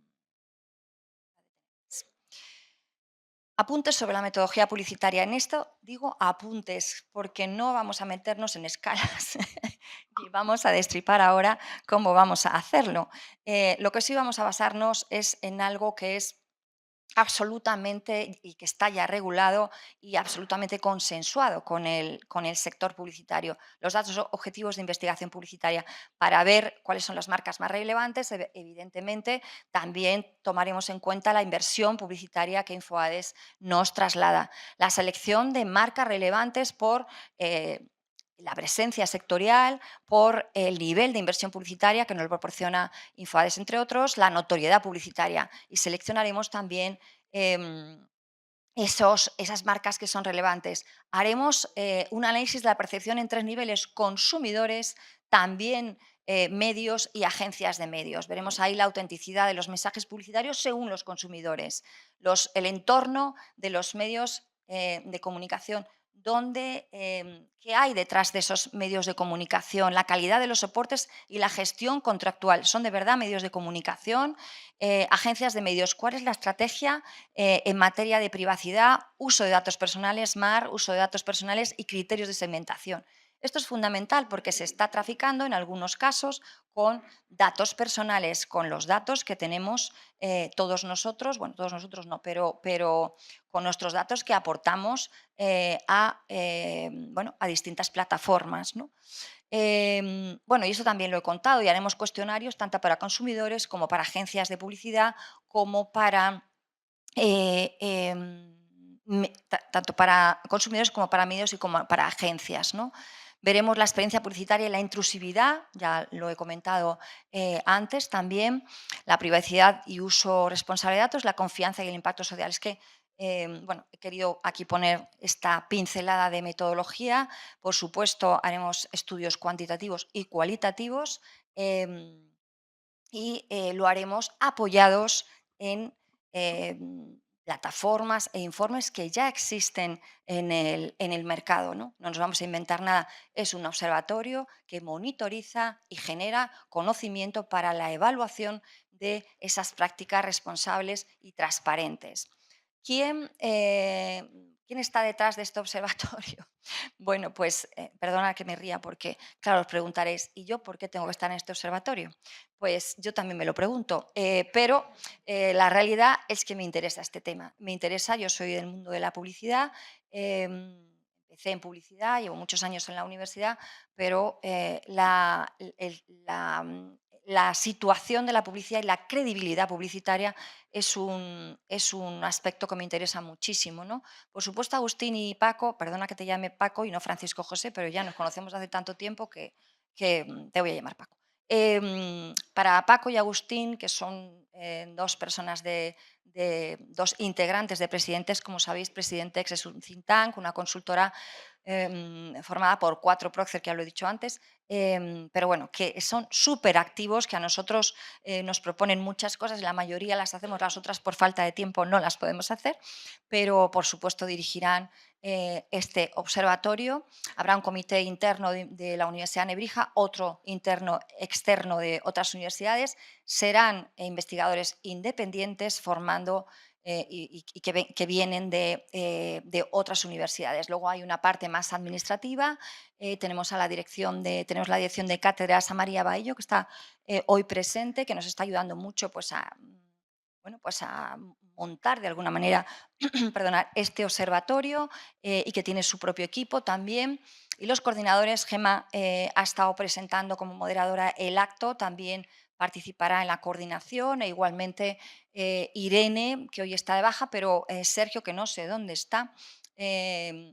Apuntes sobre la metodología publicitaria. En esto digo apuntes, porque no vamos a meternos en escalas y vamos a destripar ahora cómo vamos a hacerlo. Lo que sí vamos a basarnos es en algo que es absolutamente y que está ya regulado y absolutamente consensuado con el sector publicitario. Los datos objetivos de investigación publicitaria para ver cuáles son las marcas más relevantes, evidentemente también tomaremos en cuenta la inversión publicitaria que InfoAdes nos traslada. La selección de marcas relevantes por la presencia sectorial, por el nivel de inversión publicitaria que nos proporciona InfoAdes, entre otros, la notoriedad publicitaria. Y seleccionaremos también esas marcas que son relevantes. Haremos un análisis de la percepción en 3 niveles: consumidores, también medios y agencias de medios. Veremos ahí la autenticidad de los mensajes publicitarios según los consumidores, el entorno de los medios de comunicación, qué hay detrás de esos medios de comunicación, la calidad de los soportes y la gestión contractual. ¿Son de verdad medios de comunicación? Agencias de medios, ¿cuál es la estrategia en materia de privacidad, uso de datos personales, MAR, uso de datos personales y criterios de segmentación? Esto es fundamental porque se está traficando en algunos casos con datos personales, con los datos que tenemos todos nosotros, bueno, todos nosotros no, pero con nuestros datos que aportamos bueno, a distintas plataformas, ¿no? Bueno, y eso también lo he contado, y haremos cuestionarios tanto para consumidores como para agencias de publicidad, como para tanto para consumidores como para medios y como para agencias, ¿no? Veremos la experiencia publicitaria y la intrusividad, ya lo he comentado antes también, la privacidad y uso responsable de datos, la confianza y el impacto social. Es que, bueno, he querido aquí poner esta pincelada de metodología. Por supuesto, haremos estudios cuantitativos y cualitativos y lo haremos apoyados en plataformas e informes que ya existen en el mercado, ¿no? No nos vamos a inventar nada. Es un observatorio que monitoriza y genera conocimiento para la evaluación de esas prácticas responsables y transparentes. ¿Quién está detrás de este observatorio? Bueno, pues perdona que me ría porque, claro, os preguntaréis, ¿y yo por qué tengo que estar en este observatorio? Pues yo también me lo pregunto, pero la realidad es que me interesa este tema. Me interesa, yo soy del mundo de la publicidad, empecé en publicidad, llevo muchos años en la universidad, pero la situación de la publicidad y la credibilidad publicitaria es un aspecto que me interesa muchísimo, ¿no? Por supuesto, Agustín y Paco, perdona que te llame Paco y no Francisco José, pero ya nos conocemos hace tanto tiempo que te voy a llamar Paco. Para Paco y Agustín, que son dos personas dos integrantes de Presidentes, como sabéis, Presidentex es un think tank, una consultora formada por 4 prócer, que ya lo he dicho antes, pero bueno, que son súper activos, que a nosotros nos proponen muchas cosas, la mayoría las hacemos, las otras por falta de tiempo no las podemos hacer, pero por supuesto dirigirán este observatorio. Habrá un comité interno de la Universidad de Nebrija, otro interno externo de otras universidades. Serán investigadores independientes formando y que vienen de otras universidades. Luego hay una parte más administrativa. Tenemos la dirección de cátedras a María Baello, que está hoy presente, que nos está ayudando mucho pues, bueno, pues a montar de alguna manera perdonad, este observatorio y que tiene su propio equipo también. Y los coordinadores, Gemma ha estado presentando como moderadora el acto, también participará en la coordinación, e igualmente Irene, que hoy está de baja, pero Sergio, que no sé dónde está,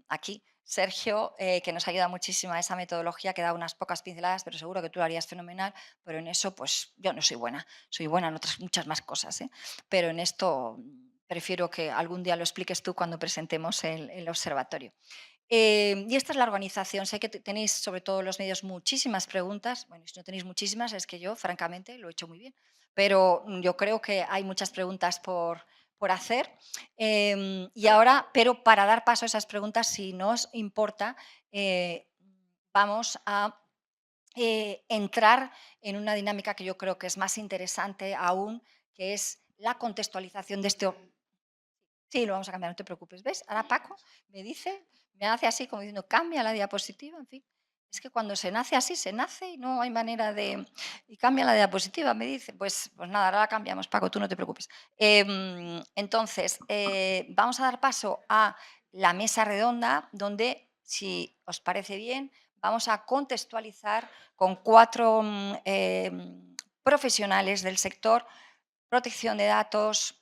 aquí. Sergio, que nos ayuda muchísimo a esa metodología, que da unas pocas pinceladas, pero seguro que tú lo harías fenomenal, pero en eso pues yo no soy buena en otras muchas más cosas, pero en esto prefiero que algún día lo expliques tú cuando presentemos el observatorio. Y esta es la organización. Sé que tenéis, sobre todo los medios, muchísimas preguntas. Bueno, si no tenéis muchísimas, es que yo, francamente, lo he hecho muy bien. Pero yo creo que hay muchas preguntas por hacer. Y ahora, pero para dar paso a esas preguntas, si no os importa, vamos a entrar en una dinámica que yo creo que es más interesante aún, que es la contextualización de este. Sí, lo vamos a cambiar, no te preocupes. ¿Ves? Ahora Paco me dice, me hace así como diciendo, cambia la diapositiva, en fin. Es que cuando se nace así, se nace y no hay manera de... Y cambia la diapositiva, me dice. Pues nada, ahora la cambiamos, Paco, tú no te preocupes. Entonces, vamos a dar paso a la mesa redonda, donde, si os parece bien, vamos a contextualizar con 4 profesionales del sector: protección de datos,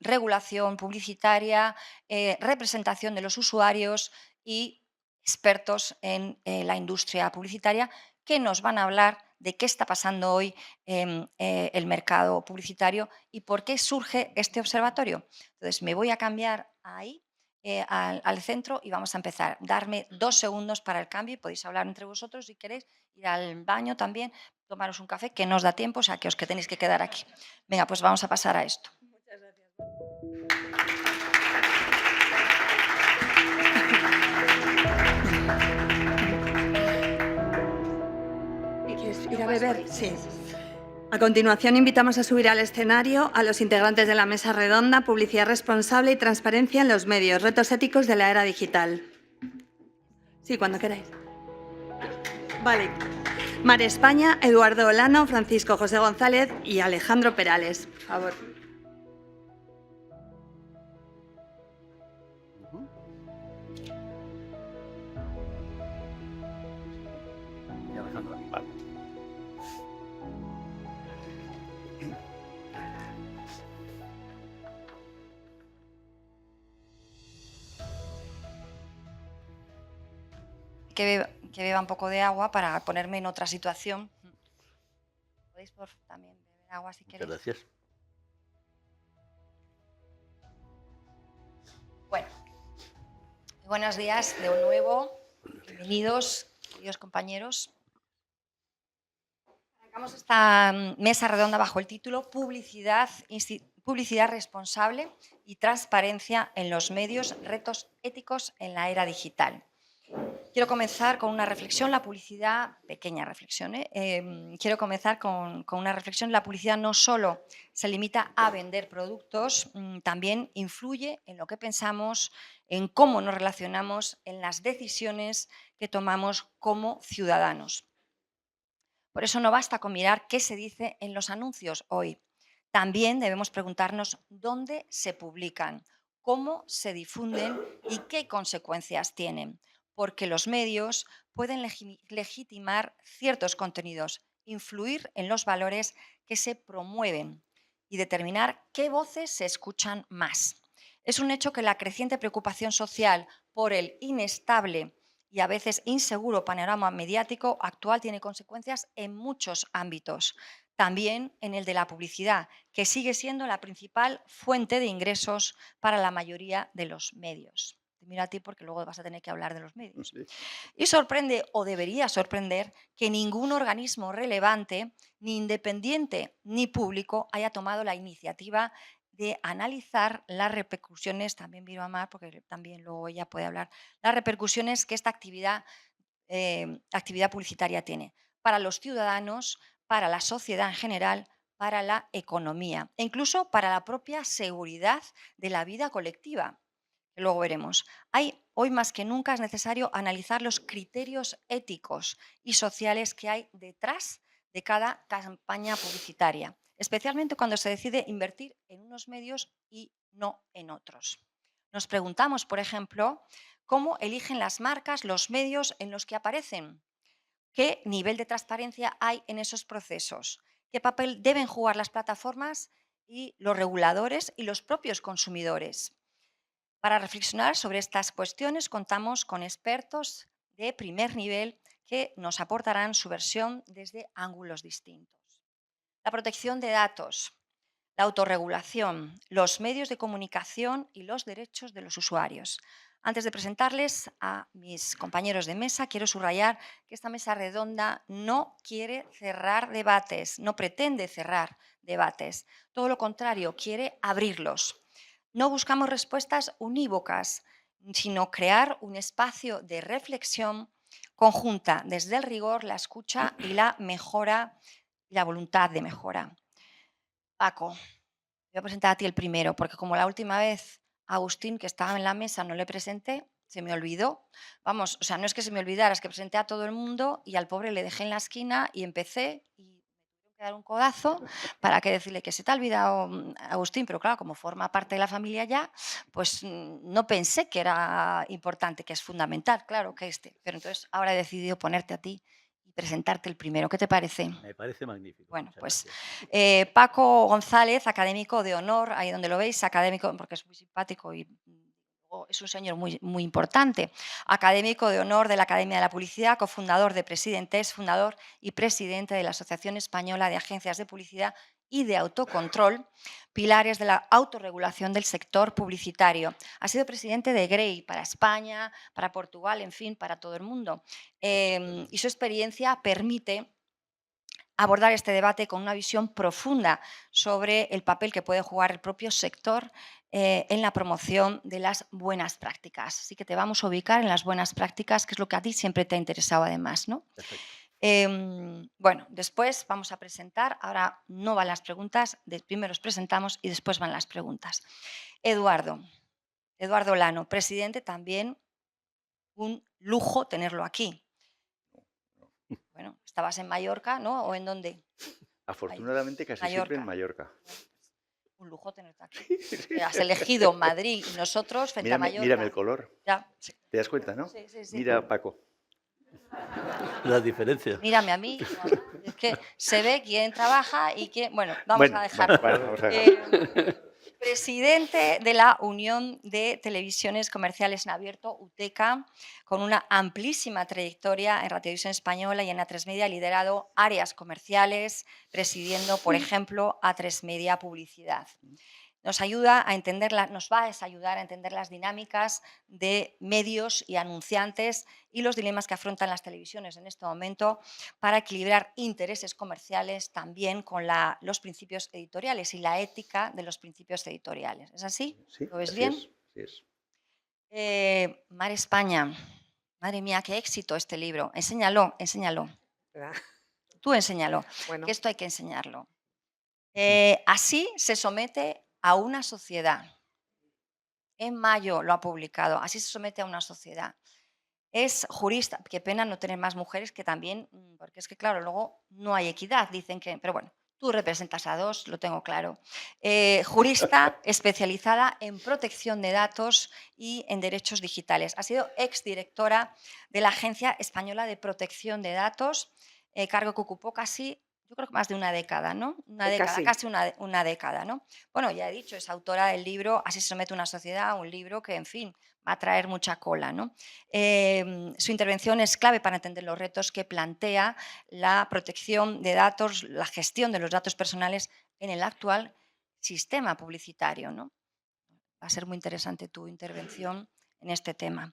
regulación publicitaria, representación de los usuarios y expertos en la industria publicitaria, que nos van a hablar de qué está pasando hoy en el mercado publicitario y por qué surge este observatorio. Entonces, me voy a cambiar ahí, al centro, y vamos a empezar. Darme 2 segundos para el cambio y podéis hablar entre vosotros si queréis, ir al baño también, tomaros un café, que no os da tiempo, o sea, que os que tenéis que quedar aquí. Venga, pues vamos a pasar a esto. Muchas gracias. ¿Quieres ir a beber? Sí. A continuación, invitamos a subir al escenario a los integrantes de la mesa redonda Publicidad responsable y transparencia en los medios, retos éticos de la era digital. Sí, cuando queráis. Vale. Mar España, Eduardo Olano, Francisco José González y Alejandro Perales. Por favor. Y Alejandro, vale. Que beba un poco de agua para ponerme en otra situación. Podéis también beber agua si queréis. Muchas gracias. Bueno, buenos días de nuevo. Bienvenidos, queridos compañeros. Arrancamos esta mesa redonda bajo el título Publicidad responsable y transparencia en los medios, retos éticos en la era digital. Quiero comenzar con una reflexión, la publicidad, pequeña reflexión, quiero comenzar con una reflexión. La publicidad no solo se limita a vender productos, también influye en lo que pensamos, en cómo nos relacionamos, en las decisiones que tomamos como ciudadanos. Por eso no basta con mirar qué se dice en los anuncios hoy. También debemos preguntarnos dónde se publican, cómo se difunden y qué consecuencias tienen, porque los medios pueden legitimar ciertos contenidos, influir en los valores que se promueven y determinar qué voces se escuchan más. Es un hecho que la creciente preocupación social por el inestable y a veces inseguro panorama mediático actual tiene consecuencias en muchos ámbitos. También en el de la publicidad, que sigue siendo la principal fuente de ingresos para la mayoría de los medios. Te miro a ti porque luego vas a tener que hablar de los medios. Sí. Y sorprende, o debería sorprender, que ningún organismo relevante, ni independiente ni público, haya tomado la iniciativa de analizar las repercusiones, también miro a Mar porque también luego ella puede hablar, las repercusiones que esta actividad publicitaria tiene para los ciudadanos, para la sociedad en general, para la economía e incluso para la propia seguridad de la vida colectiva, que luego veremos. Hoy más que nunca es necesario analizar los criterios éticos y sociales que hay detrás de cada campaña publicitaria, especialmente cuando se decide invertir en unos medios y no en otros. Nos preguntamos, por ejemplo, cómo eligen las marcas los medios en los que aparecen, qué nivel de transparencia hay en esos procesos, qué papel deben jugar las plataformas y los reguladores y los propios consumidores. Para reflexionar sobre estas cuestiones contamos con expertos de primer nivel que nos aportarán su versión desde ángulos distintos. La protección de datos, la autorregulación, los medios de comunicación y los derechos de los usuarios. Antes de presentarles a mis compañeros de mesa, quiero subrayar que esta mesa redonda no quiere cerrar debates, no pretende cerrar debates. Todo lo contrario, quiere abrirlos. No buscamos respuestas unívocas, sino crear un espacio de reflexión conjunta desde el rigor, la escucha y la mejora y la voluntad de mejora. Paco, voy a presentar a ti el primero, porque como la última vez a Agustín, que estaba en la mesa, no le presenté, se me olvidó. Vamos, o sea, no es que se me olvidara, es que presenté a todo el mundo y al pobre le dejé en la esquina y empecé y me tuvieron que dar un codazo para que decirle que se te ha olvidado, Agustín, pero claro, como forma parte de la familia ya, pues no pensé que era importante, que es fundamental, claro, que pero entonces ahora he decidido ponerte a ti y presentarte el primero. ¿Qué te parece? Me parece magnífico. Bueno, Muchas pues gracias. Paco González, académico de honor, ahí donde lo veis, académico porque es muy simpático y es un señor muy, muy importante, académico de honor de la Academia de la Publicidad, cofundador de Presidentes, fundador y presidente de la Asociación Española de Agencias de Publicidad y de Autocontrol, pilares de la autorregulación del sector publicitario. Ha sido presidente de GREI para España, para Portugal, en fin, para todo el mundo. Y su experiencia permite abordar este debate con una visión profunda sobre el papel que puede jugar el propio sector en la promoción de las buenas prácticas. Así que te vamos a ubicar en las buenas prácticas, que es lo que a ti siempre te ha interesado además, ¿no? Perfecto. Bueno, después vamos a presentar, ahora no van las preguntas, primero os presentamos y después van las preguntas. Eduardo Lano, presidente, también un lujo tenerlo aquí. Bueno, estabas en Mallorca, ¿no? ¿O en dónde? Afortunadamente casi siempre en Mallorca. Un lujo tenerte aquí. Has elegido Madrid y nosotros frente a Mallorca. Mírame el color. Ya. ¿Te das cuenta, no? Sí, sí, sí. Mira, Paco. Las diferencias. Mírame a mí. Es que se ve quién trabaja y quién... Bueno, vamos a dejarlo. Vamos a dejar. Presidente de la Unión de Televisiones Comerciales en Abierto, UTECA, con una amplísima trayectoria en Televisión Española y en A3 Media, liderado áreas comerciales, presidiendo, por ejemplo, A3 Media Publicidad. Nos va a ayudar a entender las dinámicas de medios y anunciantes y los dilemas que afrontan las televisiones en este momento para equilibrar intereses comerciales también con los principios editoriales y la ética de los principios editoriales. ¿Es así? Sí, ¿Lo ves así bien? es, así es. Mar España. Madre mía, qué éxito este libro. Enséñalo. Tú enséñalo, Bueno. que esto hay que enseñarlo. Así se somete a una sociedad. En mayo lo ha publicado. Así se somete a una sociedad. Es jurista. Qué pena no tener más mujeres que también, porque es que claro, luego no hay equidad, dicen que, pero bueno, tú representas a dos, lo tengo claro. Jurista especializada en protección de datos y en derechos digitales. Ha sido exdirectora de la Agencia Española de Protección de Datos, cargo que ocupó casi, yo creo que más de una década, ¿no? Casi una década, ¿no? Bueno, ya he dicho, es autora del libro Así se somete una sociedad, un libro que, en fin, va a traer mucha cola, ¿no? Su intervención es clave para entender los retos que plantea la protección de datos, la gestión de los datos personales en el actual sistema publicitario, ¿no? Va a ser muy interesante tu intervención en este tema.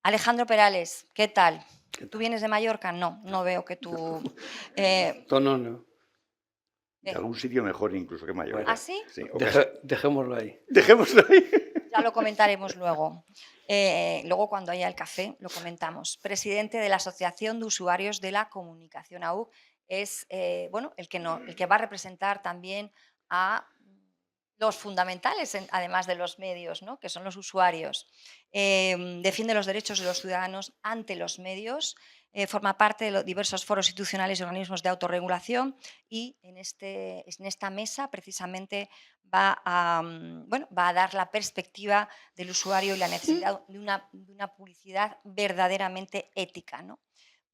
Alejandro Perales, ¿qué tal? ¿Tú vienes de Mallorca? No veo que tú... No. De algún sitio mejor incluso que Mallorca. ¿Ah, sí? Sí, Dejémoslo ahí. Dejémoslo ahí. Ya lo comentaremos luego. Luego, cuando haya el café, lo comentamos. Presidente de la Asociación de Usuarios de la Comunicación, AUC, es bueno, el que va a representar también a los fundamentales, además de los medios, ¿no? Que son los usuarios. Defiende los derechos de los ciudadanos ante los medios, forma parte de los diversos foros institucionales y organismos de autorregulación y en esta mesa precisamente va a dar la perspectiva del usuario y la necesidad de una publicidad verdaderamente ética, ¿no?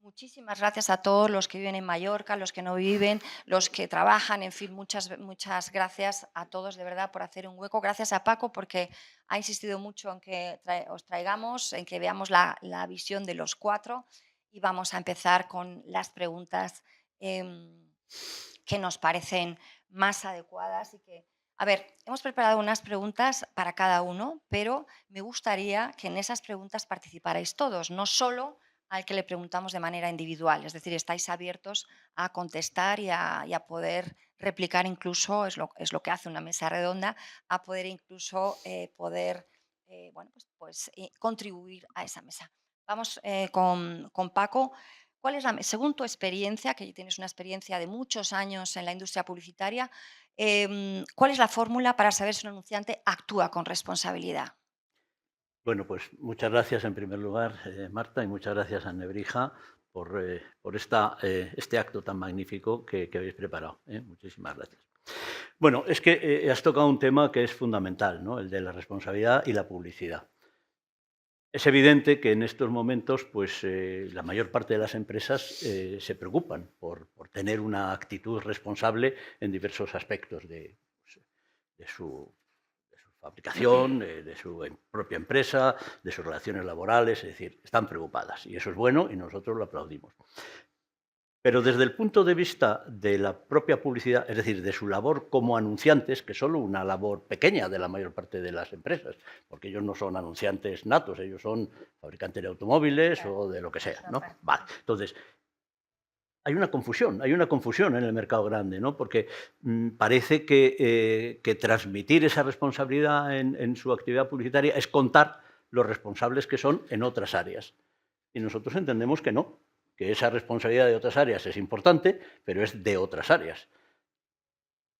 Muchísimas gracias a todos los que viven en Mallorca, los que no viven, los que trabajan, en fin, muchas gracias a todos de verdad por hacer un hueco. Gracias a Paco porque ha insistido mucho en que os traigamos, en que veamos la visión de los cuatro y vamos a empezar con las preguntas que nos parecen más adecuadas y que... A ver, hemos preparado unas preguntas para cada uno, pero me gustaría que en esas preguntas participarais todos, no solo al que le preguntamos de manera individual. Es decir, estáis abiertos a contestar y a poder replicar incluso, es lo que hace una mesa redonda, a poder incluso contribuir a esa mesa. Vamos con Paco. ¿Cuál es según tu experiencia, que tienes una experiencia de muchos años en la industria publicitaria, cuál es la fórmula para saber si un anunciante actúa con responsabilidad? Bueno, pues muchas gracias en primer lugar, Marta, y muchas gracias a Nebrija por este acto tan magnífico que habéis preparado. Muchísimas gracias. Bueno, es que has tocado un tema que es fundamental, ¿no? El de la responsabilidad y la publicidad. Es evidente que en estos momentos pues, la mayor parte de las empresas se preocupan por tener una actitud responsable en diversos aspectos de su fabricación, de su propia empresa, de sus relaciones laborales, es decir, están preocupadas y eso es bueno y nosotros lo aplaudimos. Pero desde el punto de vista de la propia publicidad, es decir, de su labor como anunciantes, que es solo una labor pequeña de la mayor parte de las empresas, porque ellos no son anunciantes natos, ellos son fabricantes de automóviles o de lo que sea, ¿no? Vale. Entonces, hay una confusión en el mercado grande, ¿no? Porque parece que transmitir esa responsabilidad en su actividad publicitaria es contar los responsables que son en otras áreas. Y nosotros entendemos que no, que esa responsabilidad de otras áreas es importante, pero es de otras áreas.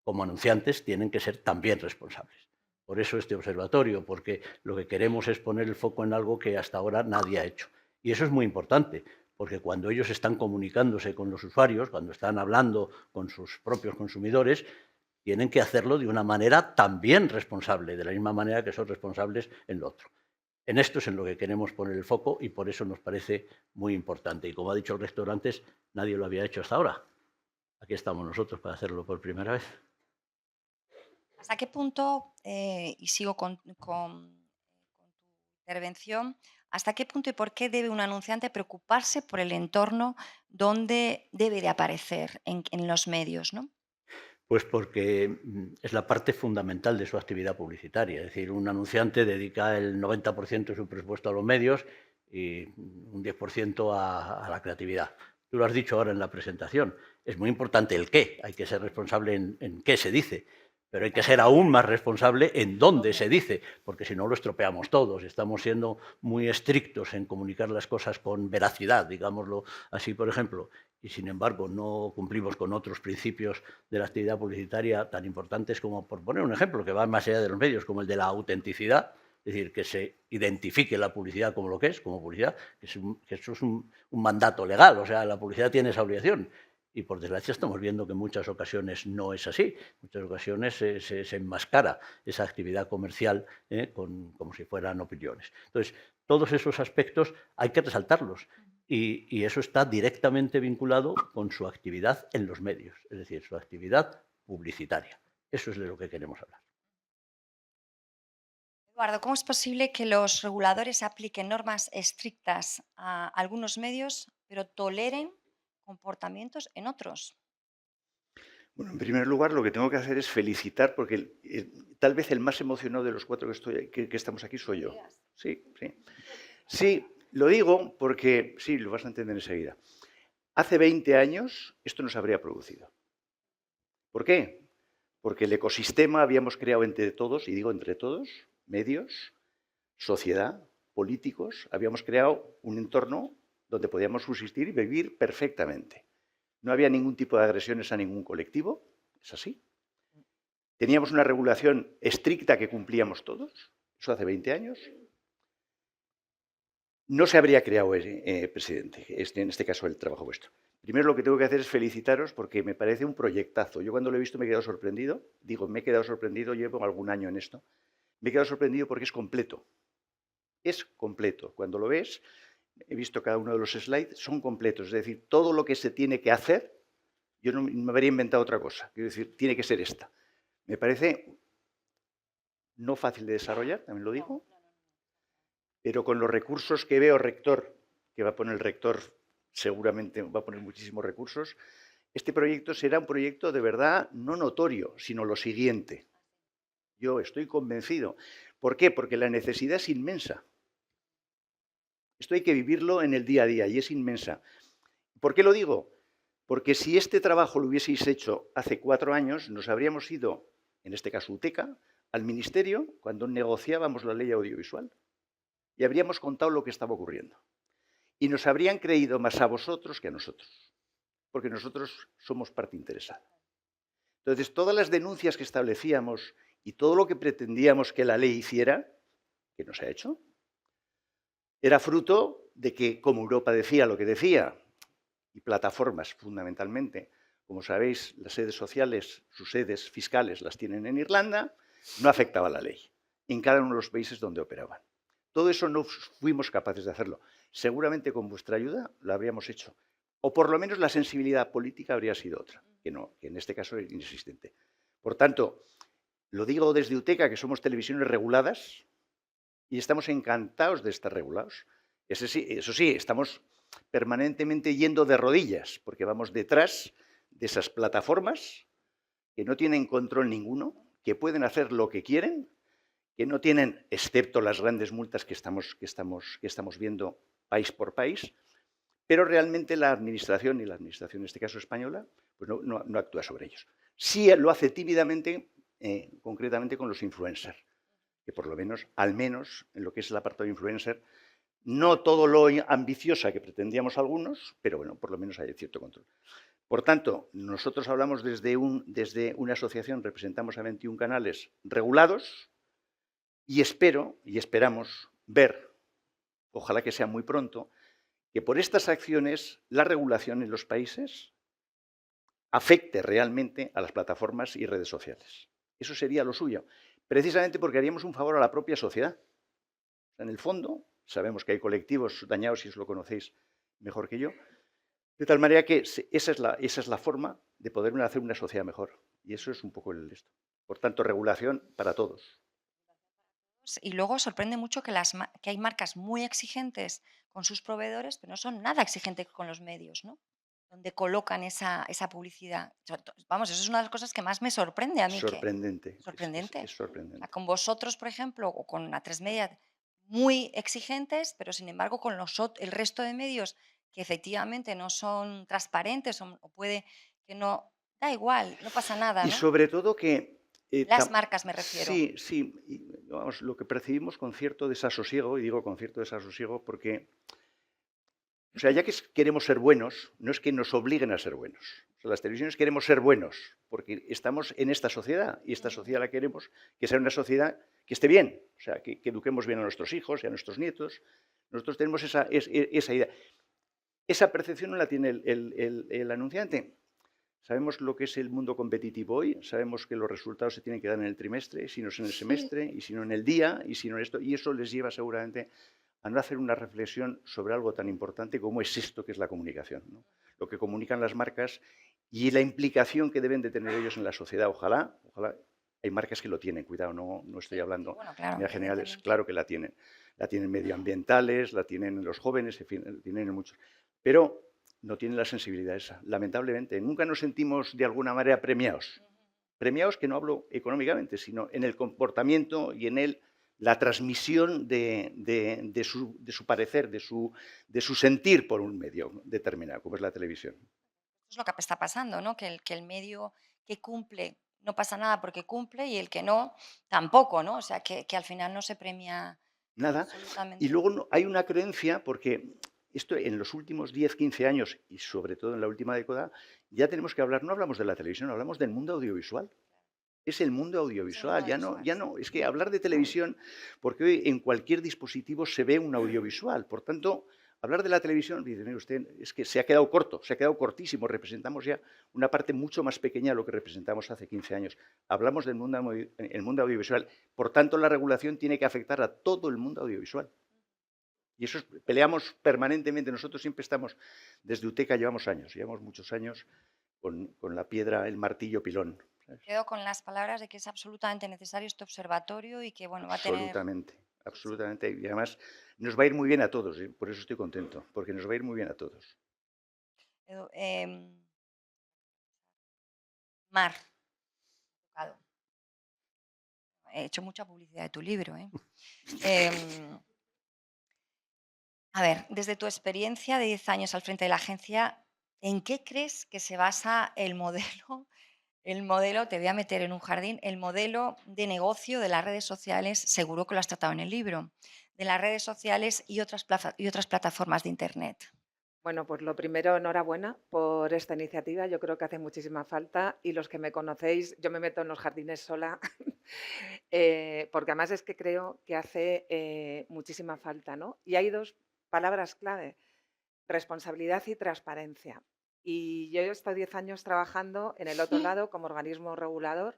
Como anunciantes tienen que ser también responsables. Por eso este observatorio, porque lo que queremos es poner el foco en algo que hasta ahora nadie ha hecho. Y eso es muy importante, porque cuando ellos están comunicándose con los usuarios, cuando están hablando con sus propios consumidores, tienen que hacerlo de una manera también responsable, de la misma manera que son responsables en lo otro. En esto es en lo que queremos poner el foco y por eso nos parece muy importante. Y como ha dicho el rector antes, nadie lo había hecho hasta ahora. Aquí estamos nosotros para hacerlo por primera vez. ¿Hasta qué punto, y sigo con tu intervención, hasta qué punto y por qué debe un anunciante preocuparse por el entorno donde debe de aparecer en los medios, ¿no? Pues porque es la parte fundamental de su actividad publicitaria. Es decir, un anunciante dedica el 90% de su presupuesto a los medios y un 10% a la creatividad. Tú lo has dicho ahora en la presentación. Es muy importante el qué. Hay que ser responsable en qué se dice. Pero hay que ser aún más responsable en dónde se dice, porque si no lo estropeamos todos. Estamos siendo muy estrictos en comunicar las cosas con veracidad, digámoslo así, por ejemplo, y sin embargo no cumplimos con otros principios de la actividad publicitaria tan importantes como, por poner un ejemplo, que va más allá de los medios, como el de la autenticidad, es decir, que se identifique la publicidad como lo que es, como publicidad, que eso es un mandato legal, o sea, la publicidad tiene esa obligación. Y por desgracia estamos viendo que en muchas ocasiones no es así. En muchas ocasiones se enmascara esa actividad comercial como si fueran opiniones. Entonces, todos esos aspectos hay que resaltarlos. Y eso está directamente vinculado con su actividad en los medios, es decir, su actividad publicitaria. Eso es de lo que queremos hablar. Eduardo, ¿cómo es posible que los reguladores apliquen normas estrictas a algunos medios, pero toleren comportamientos en otros? Bueno, en primer lugar, lo que tengo que hacer es felicitar, porque tal vez el más emocionado de los cuatro que estamos aquí soy yo. Sí, sí. Sí, lo digo porque, sí, lo vas a entender enseguida. Hace 20 años esto no se habría producido. ¿Por qué? Porque el ecosistema habíamos creado entre todos, y digo entre todos, medios, sociedad, políticos, habíamos creado un entorno donde podíamos subsistir y vivir perfectamente. No había ningún tipo de agresiones a ningún colectivo, es así. Teníamos una regulación estricta que cumplíamos todos, eso hace 20 años. No se habría creado, presidente, en este caso el trabajo vuestro. Primero lo que tengo que hacer es felicitaros porque me parece un proyectazo. Yo cuando lo he visto me he quedado sorprendido. Digo, me he quedado sorprendido, llevo algún año en esto. Me he quedado sorprendido porque es completo. Es completo. Cuando lo ves, he visto cada uno de los slides, son completos. Es decir, todo lo que se tiene que hacer, yo no me habría inventado otra cosa. Quiero decir, tiene que ser esta. Me parece no fácil de desarrollar, también lo digo, pero con los recursos que veo, rector, que va a poner el rector, seguramente va a poner muchísimos recursos, este proyecto será un proyecto de verdad no notorio, sino lo siguiente. Yo estoy convencido. ¿Por qué? Porque la necesidad es inmensa. Esto hay que vivirlo en el día a día y es inmensa. ¿Por qué lo digo? Porque si este trabajo lo hubieseis hecho hace 4 años, nos habríamos ido, en este caso UTECA, al Ministerio cuando negociábamos la ley audiovisual y habríamos contado lo que estaba ocurriendo. Y nos habrían creído más a vosotros que a nosotros, porque nosotros somos parte interesada. Entonces, todas las denuncias que establecíamos y todo lo que pretendíamos que la ley hiciera, que no se ha hecho, era fruto de que, como Europa decía lo que decía, y plataformas fundamentalmente, como sabéis, las sedes sociales, sus sedes fiscales las tienen en Irlanda, no afectaba la ley en cada uno de los países donde operaban. Todo eso no fuimos capaces de hacerlo. Seguramente con vuestra ayuda lo habríamos hecho. O por lo menos la sensibilidad política habría sido otra, que no, que en este caso es inexistente. Por tanto, lo digo desde UTECA, que somos televisiones reguladas y estamos encantados de estar regulados. Eso sí, estamos permanentemente yendo de rodillas, porque vamos detrás de esas plataformas que no tienen control ninguno, que pueden hacer lo que quieren, que no tienen, excepto las grandes multas que estamos viendo país por país, pero realmente la administración, y la administración en este caso española, pues no actúa sobre ellos. Sí lo hace tímidamente, concretamente con los influencers, que por lo menos, al menos en lo que es el apartado de influencer, no todo lo ambiciosa que pretendíamos algunos, pero bueno, por lo menos hay cierto control. Por tanto, nosotros hablamos desde una asociación, representamos a 21 canales regulados y esperamos ver, ojalá que sea muy pronto, que por estas acciones la regulación en los países afecte realmente a las plataformas y redes sociales. Eso sería lo suyo, precisamente porque haríamos un favor a la propia sociedad. En el fondo, sabemos que hay colectivos dañados, si os lo conocéis mejor que yo, de tal manera que esa es la forma de poder hacer una sociedad mejor. Y eso es un poco esto. Por tanto, regulación para todos. Y luego sorprende mucho que hay marcas muy exigentes con sus proveedores, pero no son nada exigentes con los medios, ¿no? Donde colocan esa publicidad. Vamos, eso es una de las cosas que más me sorprende a mí. Sorprendente. Sorprendente. Es sorprendente. O sea, con vosotros, por ejemplo, o con A3 Media, muy exigentes, pero sin embargo con el resto de medios que efectivamente no son transparentes o puede que no, da igual, no pasa nada, Y ¿no? sobre todo que... Las marcas me refiero. Sí. Vamos, lo que percibimos con cierto desasosiego, y digo con cierto desasosiego porque, o sea, ya que queremos ser buenos, no es que nos obliguen a ser buenos. O sea, las televisiones queremos ser buenos porque estamos en esta sociedad y esta sociedad la queremos que sea una sociedad que esté bien, o sea, que eduquemos bien a nuestros hijos y a nuestros nietos. Nosotros tenemos esa idea. Esa percepción no la tiene el anunciante. Sabemos lo que es el mundo competitivo hoy, sabemos que los resultados se tienen que dar en el trimestre, si no es en el semestre, y si no en el día, y si no en esto, y eso les lleva seguramente a no hacer una reflexión sobre algo tan importante como es esto que es la comunicación, ¿no? Lo que comunican las marcas y la implicación que deben de tener ellos en la sociedad. Ojalá, hay marcas que lo tienen, cuidado, no estoy hablando Claro, en generales, claro que la tienen medioambientales, la tienen los jóvenes, en fin, la tienen en muchos, pero no tienen la sensibilidad esa, lamentablemente. Nunca nos sentimos de alguna manera premiados. Premiados, que no hablo económicamente, sino en el comportamiento y en la transmisión de su parecer, de su sentir por un medio determinado, como es la televisión. Eso es lo que está pasando, ¿no? Que el medio que cumple no pasa nada porque cumple y el que no, tampoco, ¿no? O sea, que al final no se premia Nada. absolutamente. Y luego hay una creencia, porque esto en los últimos 10, 15 años y sobre todo en la última década, ya tenemos que hablar, no hablamos de la televisión, hablamos del mundo audiovisual. Es el mundo audiovisual, ya no, es que hablar de televisión, porque hoy en cualquier dispositivo se ve un audiovisual, por tanto, hablar de la televisión, dice, mire usted, es que se ha quedado corto, se ha quedado cortísimo, representamos ya una parte mucho más pequeña de lo que representamos hace 15 años. Hablamos del mundo audiovisual, por tanto, la regulación tiene que afectar a todo el mundo audiovisual. Y eso peleamos permanentemente. Nosotros siempre estamos, desde UTECA llevamos muchos años con la piedra, el martillo pilón. ¿Sabes? Quedo con las palabras de que es absolutamente necesario este observatorio y que, bueno, va a tener... Absolutamente. Y además nos va a ir muy bien a todos, ¿eh? Por eso estoy contento, porque nos va a ir muy bien a todos. Mar, he hecho mucha publicidad de tu libro, ¿eh? A ver, desde tu experiencia de 10 años al frente de la agencia, ¿en qué crees que se basa el modelo, te voy a meter en un jardín, el modelo de negocio de las redes sociales? Seguro que lo has tratado en el libro, de las redes sociales y otras plataformas de Internet. Bueno, pues lo primero, enhorabuena por esta iniciativa. Yo creo que hace muchísima falta y los que me conocéis, yo me meto en los jardines sola Porque además es que creo que hace muchísima falta, ¿no? Y hay dos palabras clave: responsabilidad y transparencia. Y yo he estado 10 años trabajando en el otro lado como organismo regulador,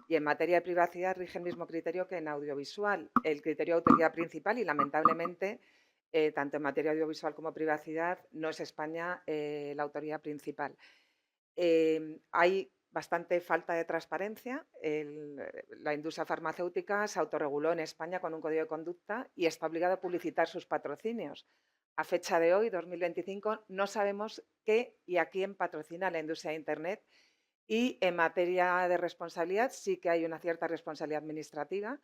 y en materia de privacidad rige el mismo criterio que en audiovisual, el criterio de autoridad principal, y lamentablemente, tanto en materia audiovisual como privacidad, no es España la autoridad principal. Hay bastante falta de transparencia. La industria farmacéutica se autorreguló en España con un código de conducta y está obligada a publicitar sus patrocinios. A fecha de hoy, 2025, no sabemos qué y a quién patrocina la industria de Internet, y en materia de responsabilidad sí que hay una cierta responsabilidad administrativa,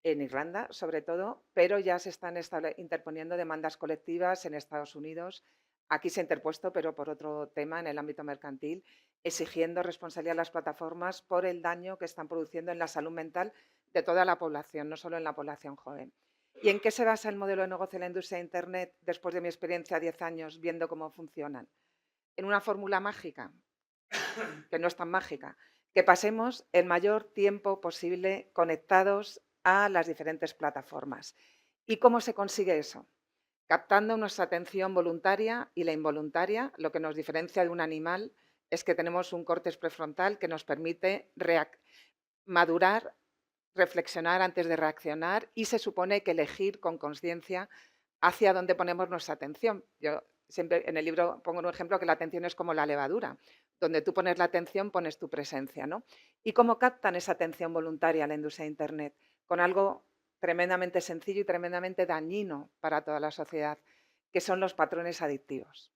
en Irlanda sobre todo, pero ya se están interponiendo demandas colectivas en Estados Unidos. Aquí se ha interpuesto, pero por otro tema, en el ámbito mercantil, exigiendo responsabilidad a las plataformas por el daño que están produciendo en la salud mental de toda la población, no solo en la población joven. ¿Y en qué se basa el modelo de negocio de la industria de Internet después de mi experiencia 10 años viendo cómo funcionan? En una fórmula mágica, que no es tan mágica: que pasemos el mayor tiempo posible conectados a las diferentes plataformas. ¿Y cómo se consigue eso? Captando nuestra atención voluntaria y la involuntaria. Lo que nos diferencia de un animal es que tenemos un córtex prefrontal que nos permite madurar, reflexionar antes de reaccionar, y se supone que elegir con conciencia hacia dónde ponemos nuestra atención. Yo siempre en el libro pongo un ejemplo, que la atención es como la levadura: donde tú pones la atención, pones tu presencia, ¿no? ¿Y cómo captan esa atención voluntaria a la industria de Internet? Con algo tremendamente sencillo y tremendamente dañino para toda la sociedad, que son los patrones adictivos.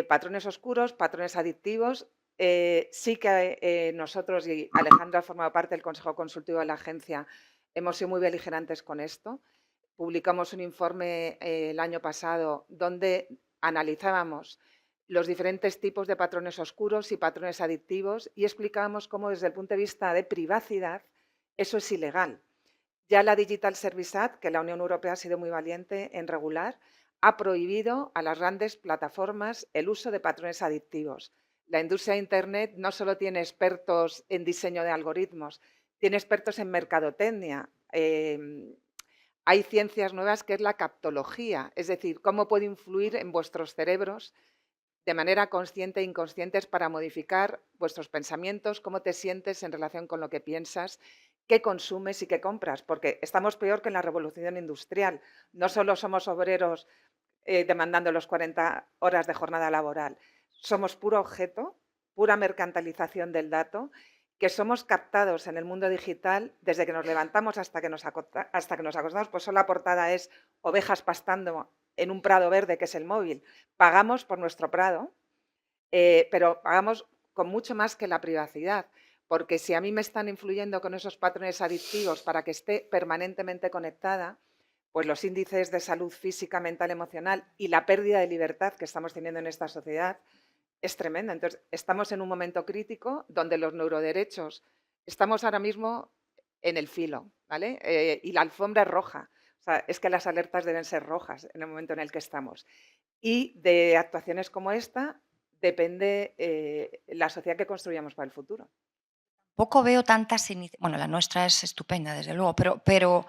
Patrones oscuros, patrones adictivos. Sí que nosotros, y Alejandra ha formado parte del Consejo Consultivo de la agencia, hemos sido muy beligerantes con esto. Publicamos un informe el año pasado donde analizábamos los diferentes tipos de patrones oscuros y patrones adictivos, y explicábamos cómo, desde el punto de vista de privacidad, eso es ilegal. Ya la Digital Services Act, que la Unión Europea ha sido muy valiente en regular, ha prohibido a las grandes plataformas el uso de patrones adictivos. La industria de Internet no solo tiene expertos en diseño de algoritmos, tiene expertos en mercadotecnia. Hay ciencias nuevas, que es la captología, es decir, cómo puede influir en vuestros cerebros de manera consciente e inconsciente para modificar vuestros pensamientos, cómo te sientes en relación con lo que piensas, qué consumes y qué compras, porque estamos peor que en la revolución industrial. No solo somos obreros demandando los 40 horas de jornada laboral, somos puro objeto, pura mercantilización del dato, que somos captados en el mundo digital desde que nos levantamos hasta que nos acostamos. Pues solo la portada es ovejas pastando en un prado verde, que es el móvil. Pagamos por nuestro prado, pero pagamos con mucho más que la privacidad, porque si a mí me están influyendo con esos patrones adictivos para que esté permanentemente conectada, pues los índices de salud física, mental, emocional y la pérdida de libertad que estamos teniendo en esta sociedad es tremenda. Entonces, estamos en un momento crítico donde los neuroderechos estamos ahora mismo en el filo, ¿vale? Y la alfombra es roja. O sea, es que las alertas deben ser rojas en el momento en el que estamos. Y de actuaciones como esta depende la sociedad que construyamos para el futuro. Poco veo tantas iniciativas. Bueno, la nuestra es estupenda, desde luego, pero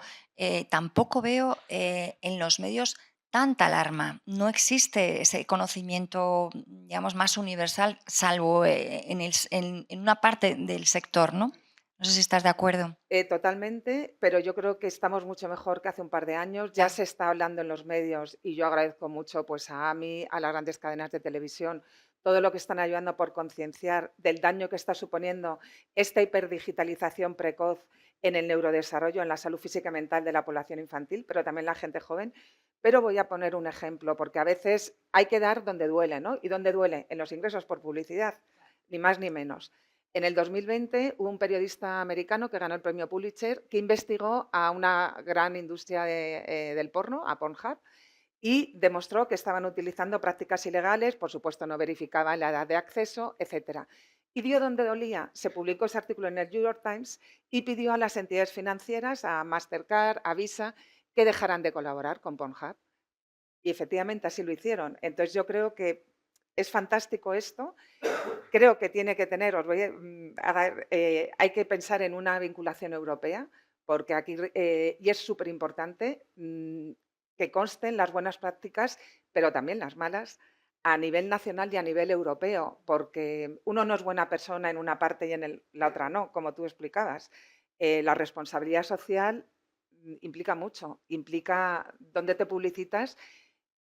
tampoco veo en los medios tanta alarma. No existe ese conocimiento, digamos, más universal, salvo en una parte del sector, ¿no? No sé si estás de acuerdo. Totalmente, pero yo creo que estamos mucho mejor que hace un par de años. Ya se está hablando en los medios, y yo agradezco mucho pues, a AMI, a las grandes cadenas de televisión, todo lo que están ayudando por concienciar del daño que está suponiendo esta hiperdigitalización precoz en el neurodesarrollo, en la salud física y mental de la población infantil, pero también la gente joven. Pero voy a poner un ejemplo, porque a veces hay que dar donde duele, ¿no? ¿Y dónde duele? En los ingresos por publicidad, ni más ni menos. En el 2020 hubo un periodista americano que ganó el premio Pulitzer, que investigó a una gran industria del porno, a Pornhub, y demostró que estaban utilizando prácticas ilegales. Por supuesto, no verificaban la edad de acceso, etc. Y dio donde dolía. Se publicó ese artículo en el New York Times y pidió a las entidades financieras, a Mastercard, a Visa, que dejaran de colaborar con Pornhub. Y efectivamente así lo hicieron. Entonces yo creo que es fantástico esto, creo que tiene que tener, hay que pensar en una vinculación europea, porque aquí, y es súper importante que consten las buenas prácticas, pero también las malas, a nivel nacional y a nivel europeo, porque uno no es buena persona en una parte y en la otra no, como tú explicabas. La responsabilidad social implica mucho, implica dónde te publicitas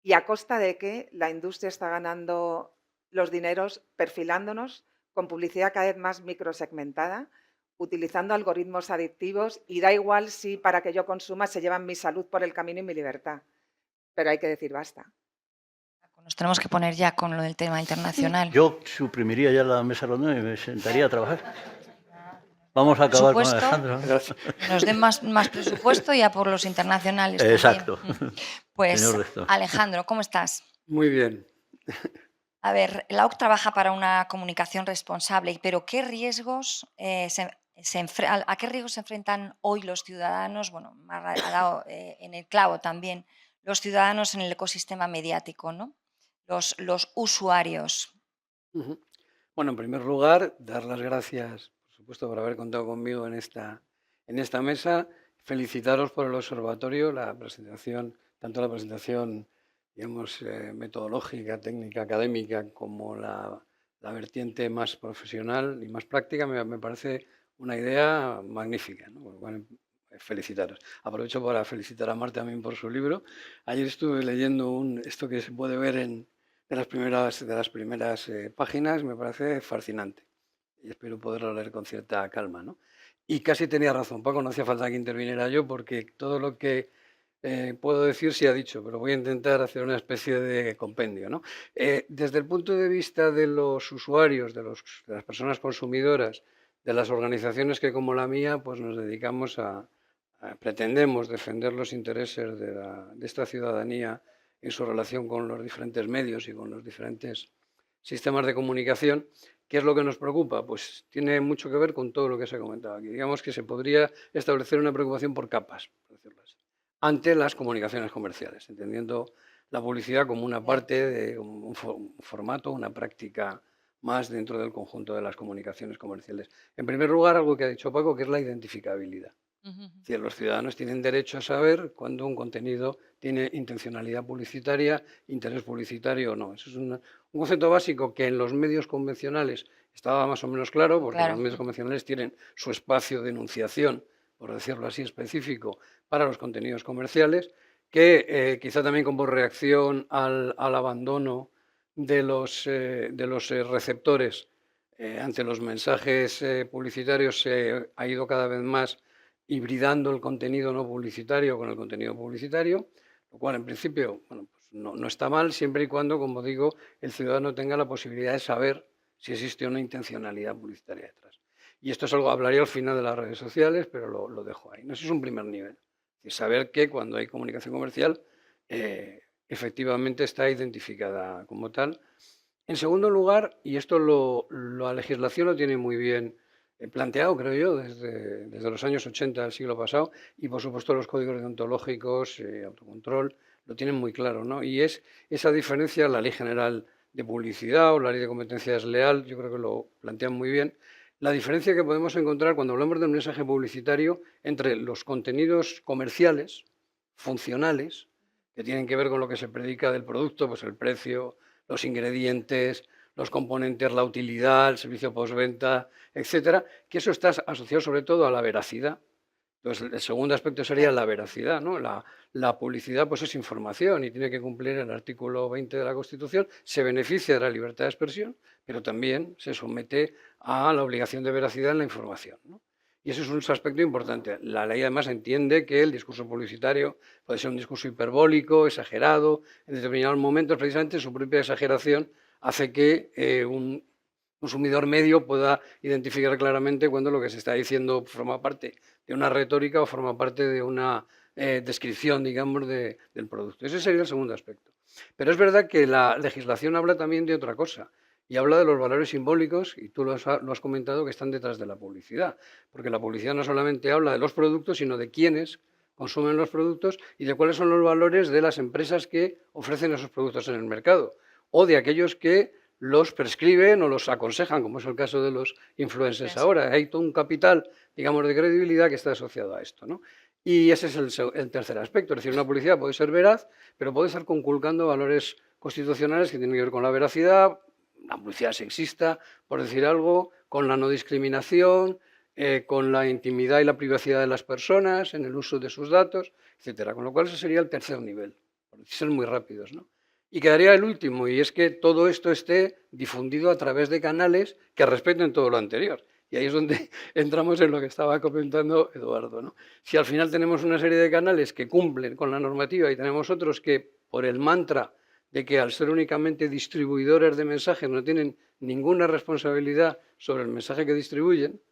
y a costa de que la industria está ganando los dineros perfilándonos con publicidad cada vez más microsegmentada, utilizando algoritmos adictivos, y da igual si para que yo consuma se llevan mi salud por el camino y mi libertad. Pero hay que decir basta. Nos tenemos que poner ya con lo del tema internacional. Yo suprimiría ya la mesa redonda y me sentaría a trabajar. Vamos a acabar con Alejandro. Nos den más presupuesto ya por los internacionales. Exacto. También. Pues, Señor rector. Alejandro, ¿cómo estás? Muy bien. A ver, la OCDE trabaja para una comunicación responsable, pero ¿qué riesgos ¿a qué riesgos se enfrentan hoy los ciudadanos? Bueno, me ha dado en el clavo también los ciudadanos en el ecosistema mediático, ¿no? Los usuarios. Bueno, en primer lugar, dar las gracias, por supuesto, por haber contado conmigo en esta mesa. Felicitaros por el observatorio, la presentación, tanto la presentación, digamos, metodológica, técnica, académica, como la vertiente más profesional y más práctica, me parece una idea magnífica, ¿no? Bueno, felicitaros. Aprovecho para felicitar a Marta también por su libro. Ayer estuve leyendo esto que se puede ver de las primeras páginas, me parece fascinante y espero poderlo leer con cierta calma, ¿no? Y casi tenía razón, Paco, no hacía falta que interviniera yo porque todo lo que puedo decir sí ha dicho, pero voy a intentar hacer una especie de compendio, ¿no? Desde el punto de vista de los usuarios, de las personas consumidoras, de las organizaciones que como la mía pues nos dedicamos pretendemos defender los intereses de esta ciudadanía en su relación con los diferentes medios y con los diferentes sistemas de comunicación. ¿Qué es lo que nos preocupa? Pues tiene mucho que ver con todo lo que se ha comentado aquí. Digamos que se podría establecer una preocupación por capas, por decirlo así, ante las comunicaciones comerciales, entendiendo la publicidad como una parte de un formato, una práctica más dentro del conjunto de las comunicaciones comerciales. En primer lugar, algo que ha dicho Paco, que es la identificabilidad. Es decir, los ciudadanos tienen derecho a saber cuando un contenido tiene intencionalidad publicitaria, interés publicitario o no. Eso es un concepto básico que en los medios convencionales estaba más o menos claro, porque los medios convencionales tienen su espacio de enunciación, por decirlo así, específico para los contenidos comerciales, que quizá también como reacción al abandono de los receptores ante los mensajes publicitarios se ha ido cada vez más hibridando el contenido no publicitario con el contenido publicitario, lo cual en principio bueno, pues no está mal siempre y cuando, como digo, el ciudadano tenga la posibilidad de saber si existe una intencionalidad publicitaria detrás. Y esto es algo, hablaría al final de las redes sociales, pero lo dejo ahí. Eso es un primer nivel. Es decir, saber que cuando hay comunicación comercial efectivamente está identificada como tal. En segundo lugar, y esto la legislación lo tiene muy bien planteado, creo yo, desde los años 80 del siglo pasado, y por supuesto los códigos deontológicos, autocontrol, lo tienen muy claro, ¿no? Y es esa diferencia, la Ley General de Publicidad o la Ley de Competencia Desleal, yo creo que lo plantean muy bien, la diferencia que podemos encontrar cuando hablamos de un mensaje publicitario entre los contenidos comerciales, funcionales, que tienen que ver con lo que se predica del producto, pues el precio, los ingredientes, los componentes, la utilidad, el servicio postventa, etcétera, que eso está asociado sobre todo a la veracidad. Entonces, el segundo aspecto sería la veracidad, ¿no? La publicidad pues es información y tiene que cumplir el artículo 20 de la Constitución, se beneficia de la libertad de expresión, pero también se somete a la obligación de veracidad en la información, ¿no? Y eso es un aspecto importante. La ley además entiende que el discurso publicitario puede ser un discurso hiperbólico, exagerado, en determinados momentos precisamente su propia exageración hace que un consumidor medio pueda identificar claramente cuando lo que se está diciendo forma parte de una retórica o forma parte de una descripción, digamos, del producto. Ese sería el segundo aspecto. Pero es verdad que la legislación habla también de otra cosa y habla de los valores simbólicos, y tú lo has comentado, que están detrás de la publicidad, porque la publicidad no solamente habla de los productos, sino de quiénes consumen los productos y de cuáles son los valores de las empresas que ofrecen esos productos en el mercado, o de aquellos que los prescriben o los aconsejan, como es el caso de los influencers ahora. Hay todo un capital, digamos, de credibilidad que está asociado a esto, ¿no? Y ese es el tercer aspecto. Es decir, una publicidad puede ser veraz, pero puede estar conculcando valores constitucionales que tienen que ver con la veracidad, la publicidad sexista, por decir algo, con la no discriminación, con la intimidad y la privacidad de las personas en el uso de sus datos, etcétera. Con lo cual ese sería el tercer nivel, por ser muy rápidos, ¿no? Y quedaría el último, y es que todo esto esté difundido a través de canales que respeten todo lo anterior. Y ahí es donde entramos en lo que estaba comentando Eduardo, ¿no? Si al final tenemos una serie de canales que cumplen con la normativa y tenemos otros que, por el mantra de que al ser únicamente distribuidores de mensajes no tienen ninguna responsabilidad sobre el mensaje que distribuyen,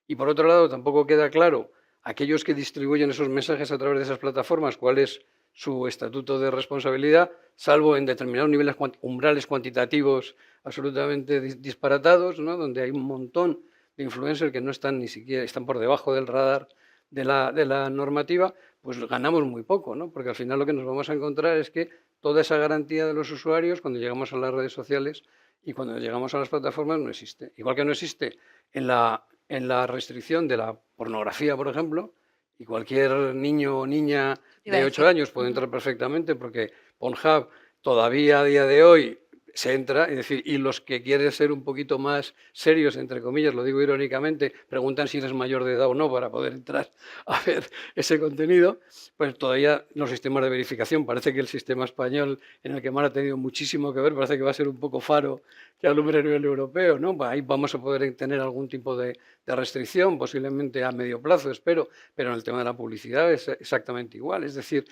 y por otro lado tampoco queda claro aquellos que distribuyen esos mensajes a través de esas plataformas cuál es su estatuto de responsabilidad, salvo en determinados niveles umbrales cuantitativos absolutamente disparatados, ¿no? Donde hay un montón de influencers que no están ni siquiera, están por debajo del radar de la normativa, pues ganamos muy poco, ¿no? Porque al final lo que nos vamos a encontrar es que toda esa garantía de los usuarios, cuando llegamos a las redes sociales y cuando llegamos a las plataformas, no existe. Igual que no existe en la restricción de la pornografía, por ejemplo, y cualquier niño o niña de 8 años puede entrar perfectamente porque Pornhub todavía a día de hoy se entra, es decir, y los que quieren ser un poquito más serios, entre comillas, lo digo irónicamente, preguntan si eres mayor de edad o no para poder entrar a ver ese contenido, pues todavía los sistemas de verificación, parece que el sistema español, en el que Mar ha tenido muchísimo que ver, parece que va a ser un poco faro que alumbre a nivel europeo, ¿no? Ahí vamos a poder tener algún tipo de restricción, posiblemente a medio plazo, espero, pero en el tema de la publicidad es exactamente igual, es decir,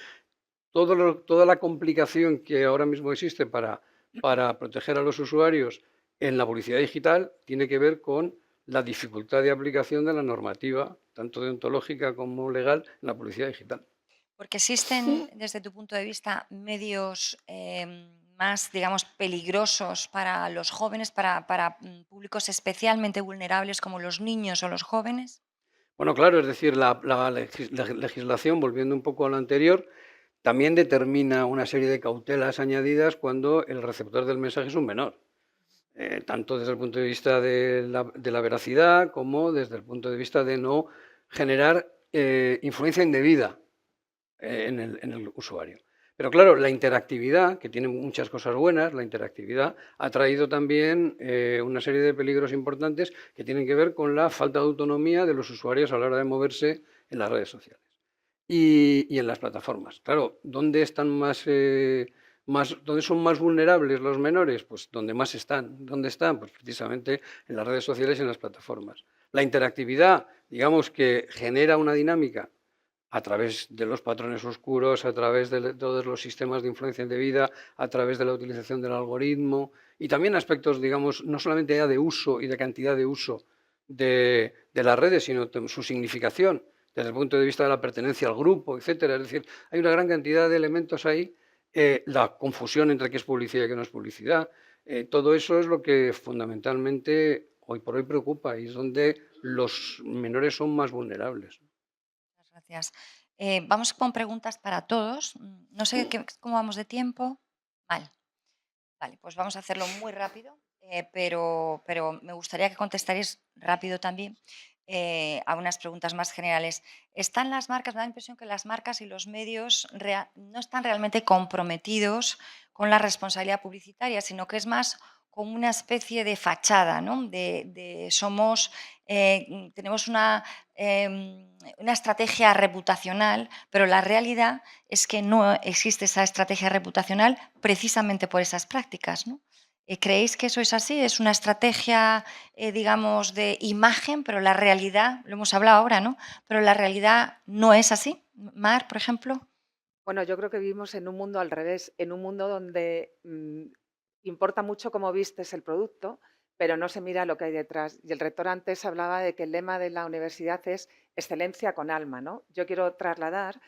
toda la complicación que ahora mismo existe para proteger a los usuarios en la publicidad digital tiene que ver con la dificultad de aplicación de la normativa, tanto deontológica como legal, en la publicidad digital. Porque existen, desde tu punto de vista, medios más, digamos, peligrosos para los jóvenes, para públicos especialmente vulnerables como los niños o los jóvenes. Bueno, claro, es decir, la legislación, volviendo un poco a lo anterior, también determina una serie de cautelas añadidas cuando el receptor del mensaje es un menor, tanto desde el punto de vista de la veracidad como desde el punto de vista de no generar influencia indebida en el usuario. Pero claro, la interactividad, que tiene muchas cosas buenas, la interactividad ha traído también una serie de peligros importantes que tienen que ver con la falta de autonomía de los usuarios a la hora de moverse en las redes sociales y en las plataformas. Claro, ¿dónde están dónde son más vulnerables los menores? Pues donde más están. ¿Dónde están? Pues precisamente en las redes sociales y en las plataformas. La interactividad, digamos que genera una dinámica a través de los patrones oscuros, a través de todos los sistemas de influencia indebida, a través de la utilización del algoritmo y también aspectos, digamos, no solamente ya de uso y de cantidad de uso de las redes, sino su significación desde el punto de vista de la pertenencia al grupo, etcétera. Es decir, hay una gran cantidad de elementos ahí, la confusión entre qué es publicidad y qué no es publicidad. Todo eso es lo que fundamentalmente hoy por hoy preocupa y es donde los menores son más vulnerables. Gracias. Vamos con preguntas para todos. No sé cómo vamos de tiempo. Vale, pues vamos a hacerlo muy rápido, pero me gustaría que contestarais rápido también a unas preguntas más generales. ¿Están las marcas? Me da la impresión que las marcas y los medios no están realmente comprometidos con la responsabilidad publicitaria, sino que es más como una especie de fachada, ¿no? Tenemos una estrategia reputacional, pero la realidad es que no existe esa estrategia reputacional precisamente por esas prácticas, ¿no? ¿Creéis que eso es así? ¿Es una estrategia, digamos, de imagen, pero la realidad, lo hemos hablado ahora, ¿no? Pero la realidad no es así? Mar, por ejemplo. Bueno, yo creo que vivimos en un mundo al revés, en un mundo donde importa mucho cómo vistes el producto, pero no se mira lo que hay detrás. Y el rector antes hablaba de que el lema de la universidad es excelencia con alma, ¿no? Yo quiero trasladar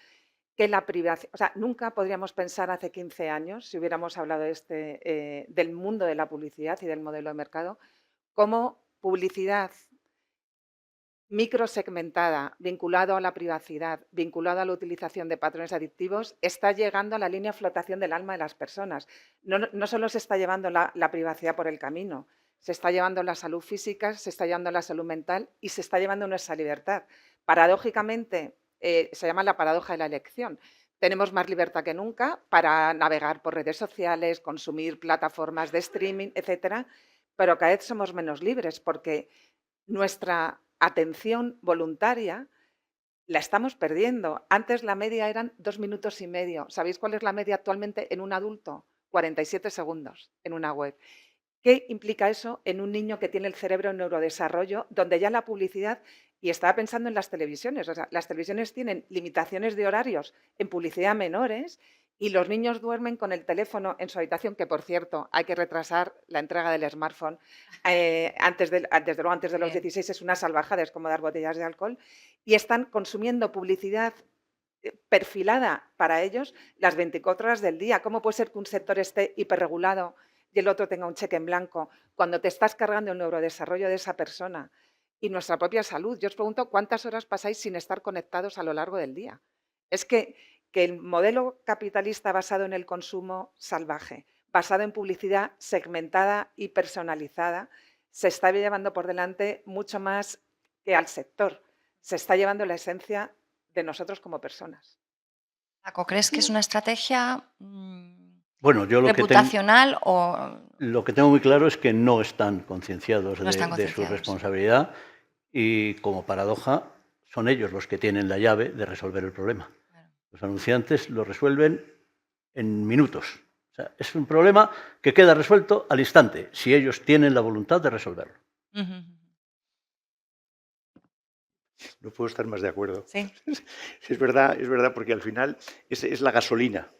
que la privacidad, o sea, nunca podríamos pensar hace 15 años, si hubiéramos hablado del mundo de la publicidad y del modelo de mercado, como publicidad microsegmentada, vinculado a la privacidad, vinculado a la utilización de patrones adictivos, está llegando a la línea de flotación del alma de las personas. No solo se está llevando la privacidad por el camino, se está llevando la salud física, se está llevando la salud mental y se está llevando nuestra libertad. Paradójicamente, se llama la paradoja de la elección. Tenemos más libertad que nunca para navegar por redes sociales, consumir plataformas de streaming, etcétera, pero cada vez somos menos libres porque nuestra atención voluntaria la estamos perdiendo. Antes la media eran 2 minutos y medio. ¿Sabéis cuál es la media actualmente en un adulto? 47 segundos en una web. ¿Qué implica eso en un niño que tiene el cerebro en neurodesarrollo, donde ya la publicidad, y estaba pensando en las televisiones, o sea, las televisiones tienen limitaciones de horarios en publicidad menores y los niños duermen con el teléfono en su habitación, que por cierto hay que retrasar la entrega del smartphone antes de los 16, es una salvajada, es como dar botellas de alcohol, y están consumiendo publicidad perfilada para ellos las 24 horas del día. ¿Cómo puede ser que un sector esté hiperregulado y el otro tenga un cheque en blanco cuando te estás cargando el neurodesarrollo de esa persona y nuestra propia salud? Yo os pregunto cuántas horas pasáis sin estar conectados a lo largo del día. Es que el modelo capitalista basado en el consumo salvaje, basado en publicidad segmentada y personalizada, se está llevando por delante mucho más que al sector. Se está llevando la esencia de nosotros como personas. Paco, ¿crees que es una estrategia Bueno, yo reputacional o...? Lo que tengo muy claro es que no están concienciados No están de su concienciados. responsabilidad y, como paradoja, son ellos los que tienen la llave de resolver el problema. Claro. Los anunciantes lo resuelven en minutos. O sea, es un problema que queda resuelto al instante, si ellos tienen la voluntad de resolverlo. No puedo estar más de acuerdo. Sí. Es verdad, porque al final es la gasolina.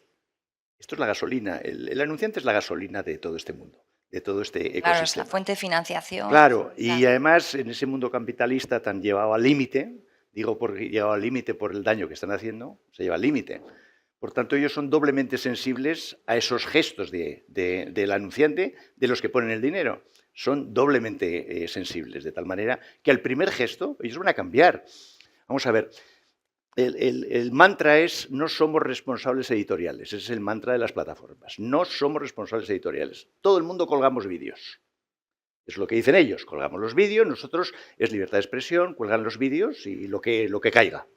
Esto es la gasolina. El anunciante es la gasolina de todo este mundo, de todo este ecosistema. Claro, es la fuente de financiación. Claro, y además en ese mundo capitalista tan llevado al límite, digo porque llevado al límite por el daño que están haciendo, se lleva al límite. Por tanto, ellos son doblemente sensibles a esos gestos del anunciante, de los que ponen el dinero. Son doblemente sensibles, de tal manera que al primer gesto ellos van a cambiar. Vamos a ver, el mantra es no somos responsables editoriales, ese es el mantra de las plataformas. No somos responsables editoriales. Todo el mundo colgamos vídeos. Es lo que dicen ellos, colgamos los vídeos, nosotros es libertad de expresión, cuelgan los vídeos y lo que caiga.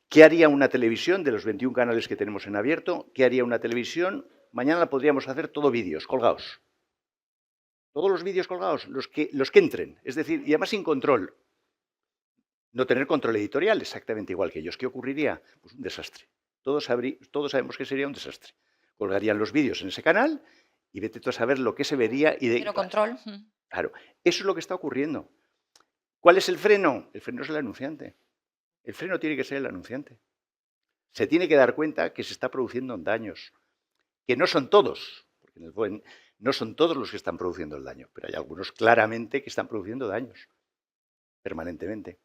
¿Qué haría una televisión de los 21 canales que tenemos en abierto? ¿Qué haría una televisión? Mañana podríamos hacer todo vídeos, colgados. Todos los vídeos colgados, los que entren. Es decir, y además sin control. No tener control editorial, exactamente igual que ellos. ¿Qué ocurriría? Pues un desastre. Todos sabemos que sería un desastre. Colgarían los vídeos en ese canal y vete tú a saber lo que se vería. Pero control. Claro, eso es lo que está ocurriendo. ¿Cuál es el freno? El freno es el anunciante. El freno tiene que ser el anunciante. Se tiene que dar cuenta que se está produciendo daños, que no son todos, porque no son todos los que están produciendo el daño, pero hay algunos claramente que están produciendo daños permanentemente.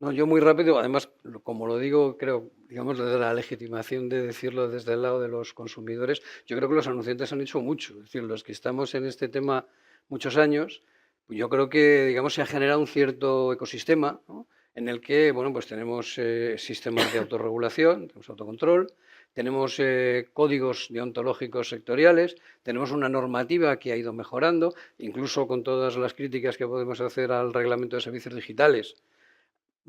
No, yo muy rápido, además, como lo digo, creo, digamos, desde la legitimación de decirlo desde el lado de los consumidores, yo creo que los anunciantes han hecho mucho. Es decir, los que estamos en este tema muchos años, yo creo que, digamos, se ha generado un cierto ecosistema, ¿no?, en el que, bueno, pues tenemos sistemas de autorregulación, tenemos autocontrol, tenemos códigos deontológicos sectoriales, tenemos una normativa que ha ido mejorando, incluso con todas las críticas que podemos hacer al reglamento de servicios digitales.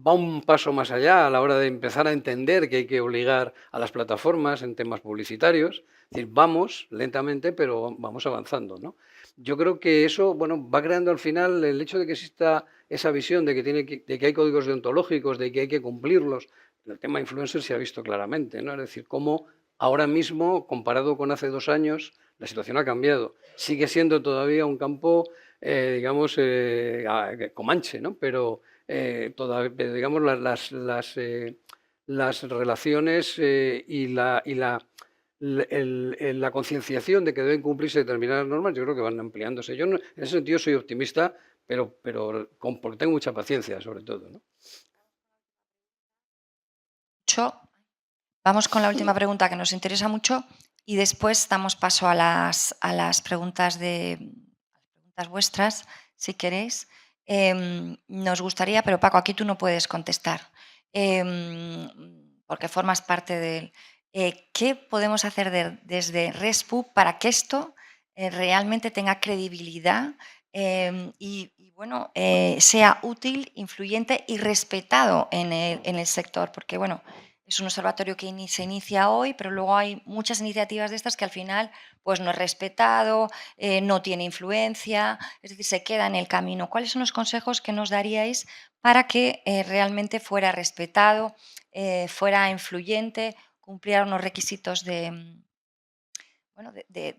Va un paso más allá a la hora de empezar a entender que hay que obligar a las plataformas en temas publicitarios. Es decir, vamos lentamente, pero vamos avanzando, ¿no? Yo creo que eso, bueno, va creando al final el hecho de que exista esa visión de que hay códigos deontológicos, de que hay que cumplirlos. El tema influencer se ha visto claramente, ¿no? Es decir, cómo ahora mismo, comparado con hace 2 años, la situación ha cambiado. Sigue siendo todavía un campo, digamos, comanche, ¿no? Pero todavía, digamos, las relaciones y la concienciación de que deben cumplirse determinadas normas, yo creo que van ampliándose. Yo en ese sentido soy optimista, pero porque tengo mucha paciencia, sobre todo, ¿no? Vamos con la última pregunta que nos interesa mucho y después damos paso a las preguntas vuestras, si queréis. Nos gustaría, pero Paco, aquí tú no puedes contestar, porque formas parte de él. ¿Qué podemos hacer desde ResPub para que esto realmente tenga credibilidad y, bueno, sea útil, influyente y respetado en el sector? Porque, bueno, es un observatorio que se inicia hoy, pero luego hay muchas iniciativas de estas que al final pues no es respetado, no tiene influencia, es decir, se queda en el camino. ¿Cuáles son los consejos que nos daríais para que realmente fuera respetado, fuera influyente, cumpliera unos requisitos bueno, de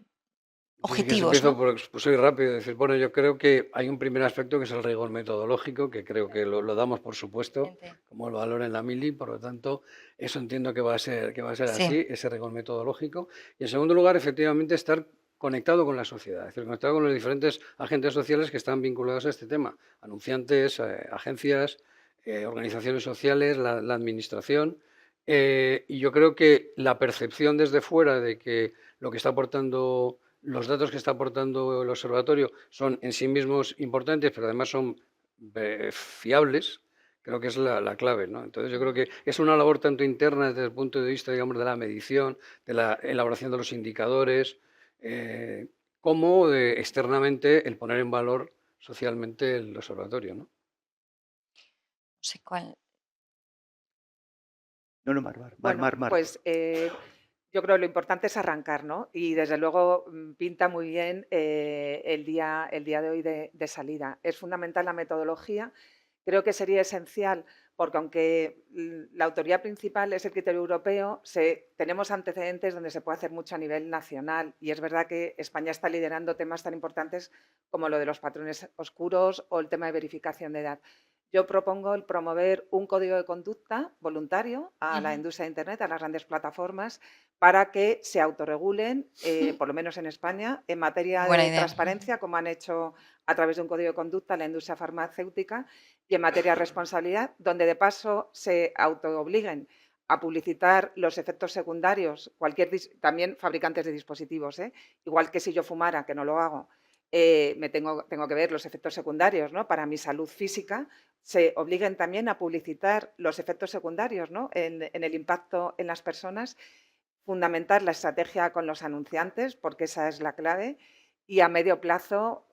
Yo sí que os objetivos, empiezo ¿no? por, pues soy rápido, decir, bueno, yo creo que hay un primer aspecto que es el rigor metodológico, que creo que lo damos por supuesto, Evidente. como el valor en la mili, por lo tanto, eso entiendo que va a ser Sí. así, ese rigor metodológico. Y en segundo lugar, efectivamente, estar conectado con la sociedad, es decir, conectado con los diferentes agentes sociales que están vinculados a este tema, anunciantes, agencias, organizaciones sociales, la administración. Y yo creo que la percepción desde fuera de que lo que está aportando los datos que está aportando el observatorio son en sí mismos importantes, pero además son fiables, creo que es la clave, ¿no? Entonces yo creo que es una labor tanto interna desde el punto de vista, digamos, de la medición, de la elaboración de los indicadores, como externamente el poner en valor socialmente el observatorio, ¿no? No sé cuál. No, no, Bueno, Mar. pues yo creo que lo importante es arrancar, ¿no? Y desde luego pinta muy bien el día de hoy de salida. Es fundamental la metodología. Creo que sería esencial porque aunque la autoridad principal es el criterio europeo, tenemos antecedentes donde se puede hacer mucho a nivel nacional y es verdad que España está liderando temas tan importantes como lo de los patrones oscuros o el tema de verificación de edad. Yo propongo el promover un código de conducta voluntario a la industria de Internet, a las grandes plataformas, para que se autorregulen, por lo menos en España, en materia Buena de idea. transparencia, como han hecho a través de un código de conducta la industria farmacéutica, y en materia de responsabilidad, donde de paso se autoobliguen a publicitar los efectos secundarios, también fabricantes de dispositivos, igual que si yo fumara, que no lo hago, tengo que ver los efectos secundarios, ¿no? Para mi salud física, se obliguen también a publicitar los efectos secundarios, ¿no? en el impacto en las personas, fundamentar la estrategia con los anunciantes, porque esa es la clave, y a medio plazo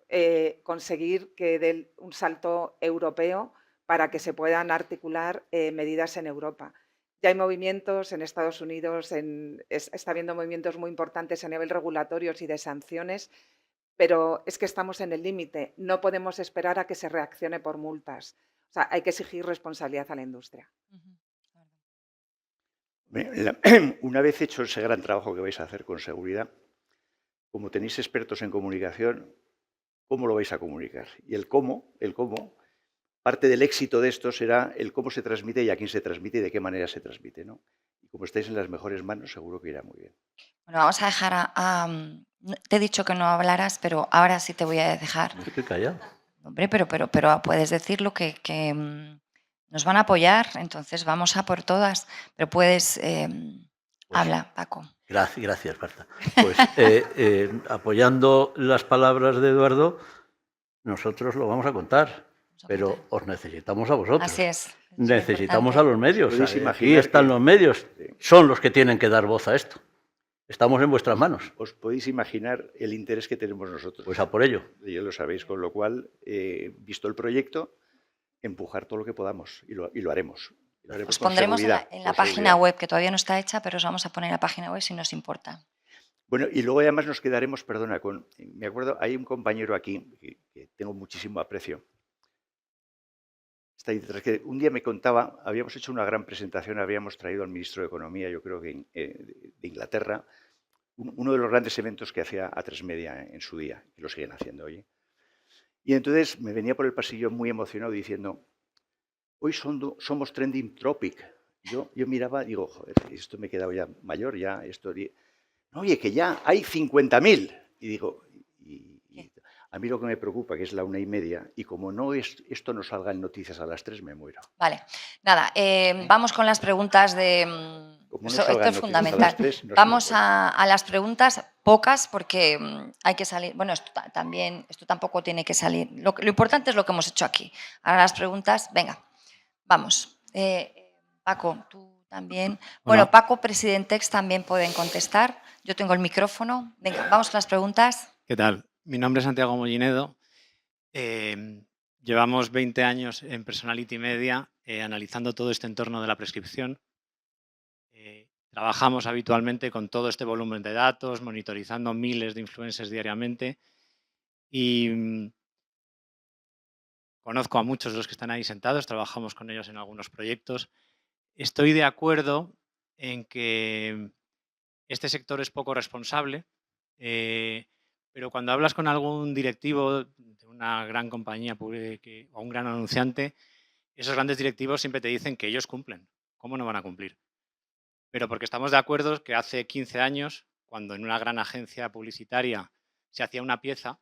conseguir que dé un salto europeo para que se puedan articular medidas en Europa. Ya hay movimientos en Estados Unidos, está habiendo movimientos muy importantes a nivel regulatorios y de sanciones, pero es que estamos en el límite. No podemos esperar a que se reaccione por multas. O sea, hay que exigir responsabilidad a la industria. Una vez hecho ese gran trabajo que vais a hacer con seguridad, como tenéis expertos en comunicación, ¿cómo lo vais a comunicar? Y el cómo, parte del éxito de esto será el cómo se transmite y a quién se transmite y de qué manera se transmite, ¿no? Y como estáis en las mejores manos, seguro que irá muy bien. Bueno, vamos a dejar te he dicho que no hablaras, pero ahora sí te voy a dejar. Estoy callado. Hombre, pero puedes decir lo que nos van a apoyar, entonces vamos a por todas. Pero puedes, habla, Paco. Gracias, Marta. Pues apoyando las palabras de Eduardo, nosotros lo vamos a contar, pero os necesitamos a vosotros. Así es. Necesitamos a los medios. Podéis Aquí imaginar están que- los medios. Son los que tienen que dar voz a esto. Estamos en vuestras manos. Os podéis imaginar el interés que tenemos nosotros. Pues a por ello. Ya lo sabéis, con lo cual, visto el proyecto, empujar todo lo que podamos y lo haremos. Lo haremos Os con pondremos en la seguridad, con página seguridad. web, que todavía no está hecha, pero os vamos a poner en la página web si nos importa. Bueno, y luego además nos quedaremos, perdona, me acuerdo, hay un compañero aquí que tengo muchísimo aprecio. Está ahí detrás, que un día me contaba, habíamos hecho una gran presentación, habíamos traído al ministro de Economía, yo creo que de Inglaterra, uno de los grandes eventos que hacía Atresmedia en su día, y lo siguen haciendo hoy. Y entonces me venía por el pasillo muy emocionado diciendo, hoy somos trending topic. Yo miraba y digo, joder, esto me he quedado ya mayor, ya esto... Oye, que ya hay 50.000. Y digo, a mí lo que me preocupa, que es la 1:30, y como no esto no salga en noticias a las 3, me muero. Vale, nada, vamos con las preguntas de Como no Esto salgan es noticias a fundamental. las 3, no Vamos se me acuerda. a las preguntas, pocas, porque hay que salir. Bueno, esto tampoco tiene que salir. Lo importante es lo que hemos hecho aquí. Ahora las preguntas, venga, vamos. Paco, tú también. Bueno, Hola, Paco, Presidentex también pueden contestar. Yo tengo el micrófono. Venga, vamos con las preguntas. ¿qué tal? Mi nombre es Santiago Mollinedo. Llevamos 20 años en Personality Media analizando todo este entorno de la prescripción. Trabajamos habitualmente con todo este volumen de datos, monitorizando miles de influencers diariamente y conozco a muchos de los que están ahí sentados, trabajamos con ellos en algunos proyectos. Estoy de acuerdo en que este sector es poco responsable, pero cuando hablas con algún directivo de una gran compañía o un gran anunciante, esos grandes directivos siempre te dicen que ellos cumplen. ¿Cómo no van a cumplir? Pero porque estamos de acuerdo que hace 15 años, cuando en una gran agencia publicitaria se hacía una pieza,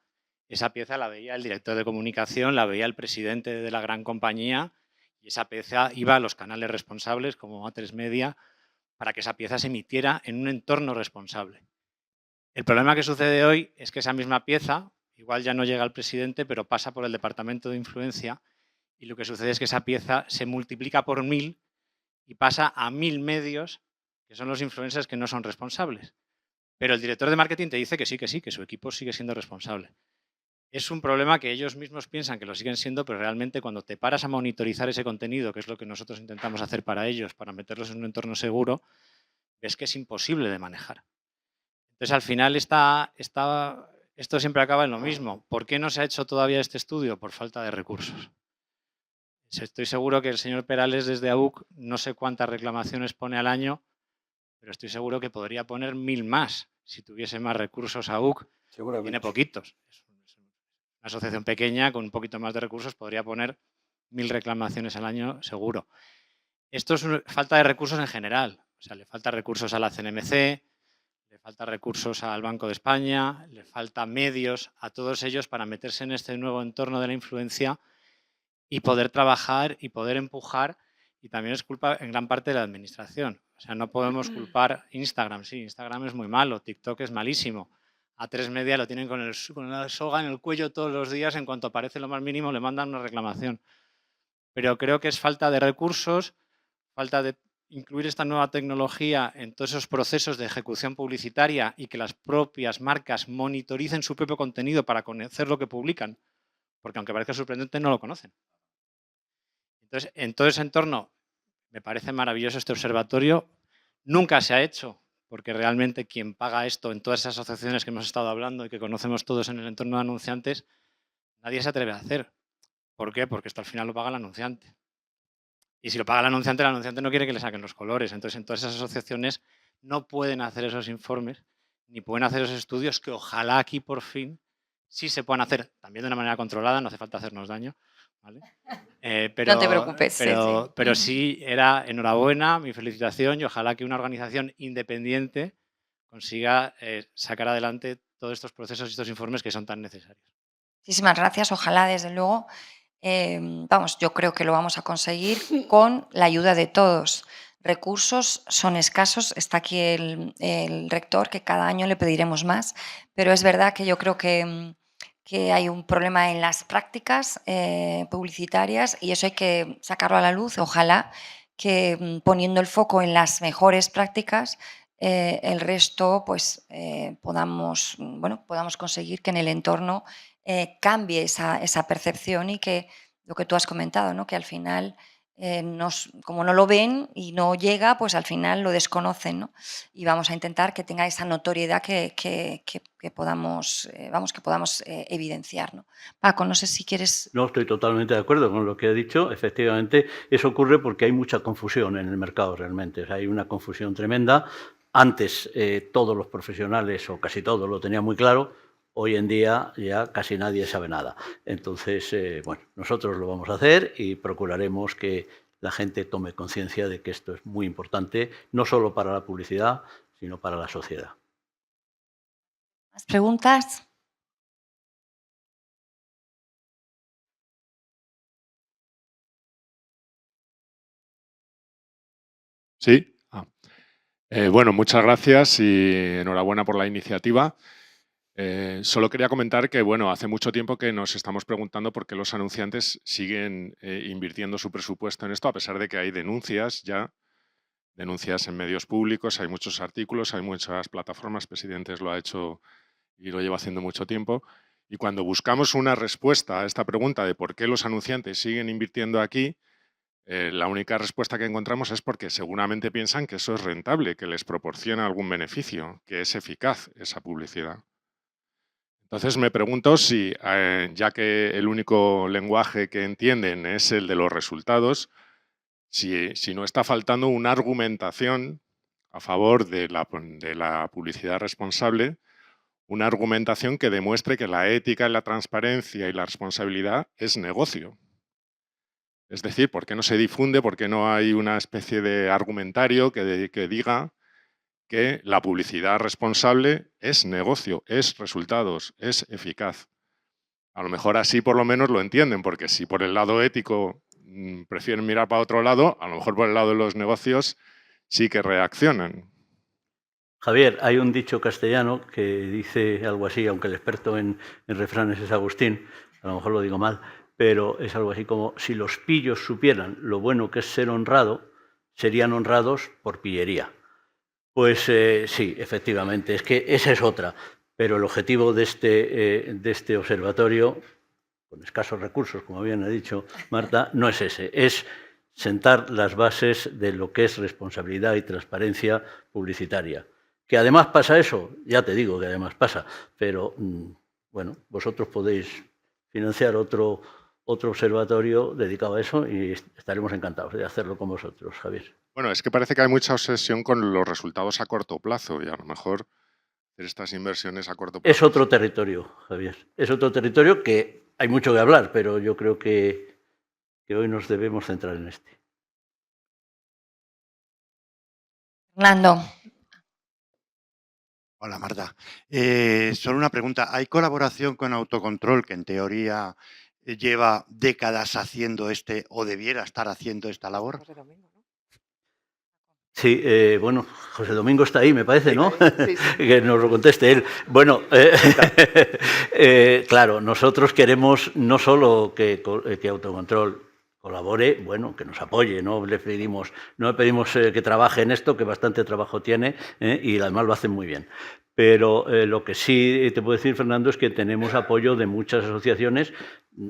esa pieza la veía el director de comunicación, la veía el presidente de la gran compañía y esa pieza iba a los canales responsables como A3 Media para que esa pieza se emitiera en un entorno responsable. El problema que sucede hoy es que esa misma pieza igual ya no llega al presidente, pero pasa por el departamento de influencia y lo que sucede es que esa pieza se multiplica por 1000 y pasa a 1000 medios, que son los influencers que no son responsables. Pero el director de marketing te dice que sí, que su equipo sigue siendo responsable. Es un problema que ellos mismos piensan que lo siguen siendo, pero realmente cuando te paras a monitorizar ese contenido, que es lo que nosotros intentamos hacer para ellos, para meterlos en un entorno seguro, ves que es imposible de manejar. Entonces, al final, esto siempre acaba en lo mismo. ¿Por qué no se ha hecho todavía este estudio? Por falta de recursos. Estoy seguro que el señor Perales desde AUC no sé cuántas reclamaciones pone al año, pero estoy seguro que podría poner 1000 más si tuviese más recursos AUC. Tiene Seguramente. poquitos. Es una asociación pequeña con un poquito más de recursos podría poner 1000 reclamaciones al año seguro. Esto es falta de recursos en general. O sea, le falta recursos a la CNMC, le falta recursos al Banco de España, le falta medios a todos ellos para meterse en este nuevo entorno de la influencia y poder trabajar y poder empujar. Y también es culpa en gran parte de la administración. O sea, no podemos culpar Instagram. Sí, Instagram es muy malo, TikTok es malísimo. A3 Media lo tienen con la soga en el cuello todos los días. En cuanto aparece lo más mínimo, le mandan una reclamación. Pero creo que es falta de recursos, falta de incluir esta nueva tecnología en todos esos procesos de ejecución publicitaria y que las propias marcas monitoricen su propio contenido para conocer lo que publican, porque aunque parezca sorprendente, no lo conocen. Entonces, en todo ese entorno, me parece maravilloso este observatorio. Nunca se ha hecho, porque realmente quien paga esto en todas esas asociaciones que hemos estado hablando y que conocemos todos en el entorno de anunciantes, nadie se atreve a hacer. ¿Por qué? Porque esto al final lo paga el anunciante. Y si lo paga el anunciante no quiere que le saquen los colores. Entonces, en todas esas asociaciones no pueden hacer esos informes ni pueden hacer esos estudios que ojalá aquí por fin sí se puedan hacer, también de una manera controlada, no hace falta hacernos daño, ¿vale? No te preocupes. Pero sí era enhorabuena, mi felicitación y ojalá que una organización independiente consiga sacar adelante todos estos procesos y estos informes que son tan necesarios. Muchísimas gracias. Ojalá, desde luego, yo creo que lo vamos a conseguir con la ayuda de todos. Recursos son escasos. Está aquí el rector, que cada año le pediremos más, pero es verdad que yo creo que hay un problema en las prácticas publicitarias y eso hay que sacarlo a la luz. Ojalá que poniendo el foco en las mejores prácticas, el resto podamos conseguir que en el entorno cambie esa percepción y que lo que tú has comentado, ¿no? Que al final, como no lo ven y no llega, pues al final lo desconocen, ¿no? Y vamos a intentar que tenga esa notoriedad que podamos evidenciar, ¿no? Paco, no sé si quieres... No, estoy totalmente de acuerdo con lo que he dicho. Efectivamente, eso ocurre porque hay mucha confusión en el mercado realmente. O sea, hay una confusión tremenda. Antes todos los profesionales, o casi todos, lo tenían muy claro. Hoy en día ya casi nadie sabe nada. Entonces, nosotros lo vamos a hacer y procuraremos que la gente tome conciencia de que esto es muy importante, no solo para la publicidad, sino para la sociedad. ¿Más preguntas? Sí. Bueno, muchas gracias y enhorabuena por la iniciativa. Solo quería comentar que, bueno, hace mucho tiempo que nos estamos preguntando por qué los anunciantes siguen invirtiendo su presupuesto en esto, a pesar de que hay denuncias ya, denuncias en medios públicos, hay muchos artículos, hay muchas plataformas, Presidentes lo ha hecho y lo lleva haciendo mucho tiempo. Y cuando buscamos una respuesta a esta pregunta de por qué los anunciantes siguen invirtiendo aquí, la única respuesta que encontramos es porque seguramente piensan que eso es rentable, que les proporciona algún beneficio, que es eficaz esa publicidad. Entonces me pregunto si, ya que el único lenguaje que entienden es el de los resultados, si no está faltando una argumentación a favor de la publicidad responsable, una argumentación que demuestre que la ética, la transparencia y la responsabilidad es negocio. Es decir, ¿por qué no se difunde? ¿Por qué no hay una especie de argumentario que diga que la publicidad responsable es negocio, es resultados, es eficaz? A lo mejor así por lo menos lo entienden, porque si por el lado ético prefieren mirar para otro lado, a lo mejor por el lado de los negocios sí que reaccionan. Javier, hay un dicho castellano que dice algo así, aunque el experto en refranes es Agustín, a lo mejor lo digo mal, pero es algo así como: si los pillos supieran lo bueno que es ser honrado, serían honrados por pillería. Pues sí, efectivamente, es que esa es otra, pero el objetivo de este observatorio, con escasos recursos, como bien ha dicho Marta, no es ese, es sentar las bases de lo que es responsabilidad y transparencia publicitaria. Que además pasa eso, ya te digo que además pasa, pero bueno, vosotros podéis financiar otro observatorio dedicado a eso y estaremos encantados de hacerlo con vosotros, Javier. Bueno, es que parece que hay mucha obsesión con los resultados a corto plazo y a lo mejor hacer estas inversiones a corto plazo. Es otro territorio, Javier. Es otro territorio que hay mucho que hablar, pero yo creo que hoy nos debemos centrar en este. Fernando. Hola, Marta. Solo una pregunta. ¿Hay colaboración con Autocontrol, que en teoría lleva décadas haciendo o debiera estar haciendo esta labor? José Domingo, ¿no? Sí, bueno, José Domingo está ahí, me parece, ¿no? Sí, sí. Que nos lo conteste él. Bueno, claro, nosotros queremos no solo que Autocontrol colabore, bueno, que nos apoye, no le pedimos que trabaje en esto, que bastante trabajo tiene, y además lo hacen muy bien. Pero lo que sí te puedo decir, Fernando, es que tenemos apoyo de muchas asociaciones.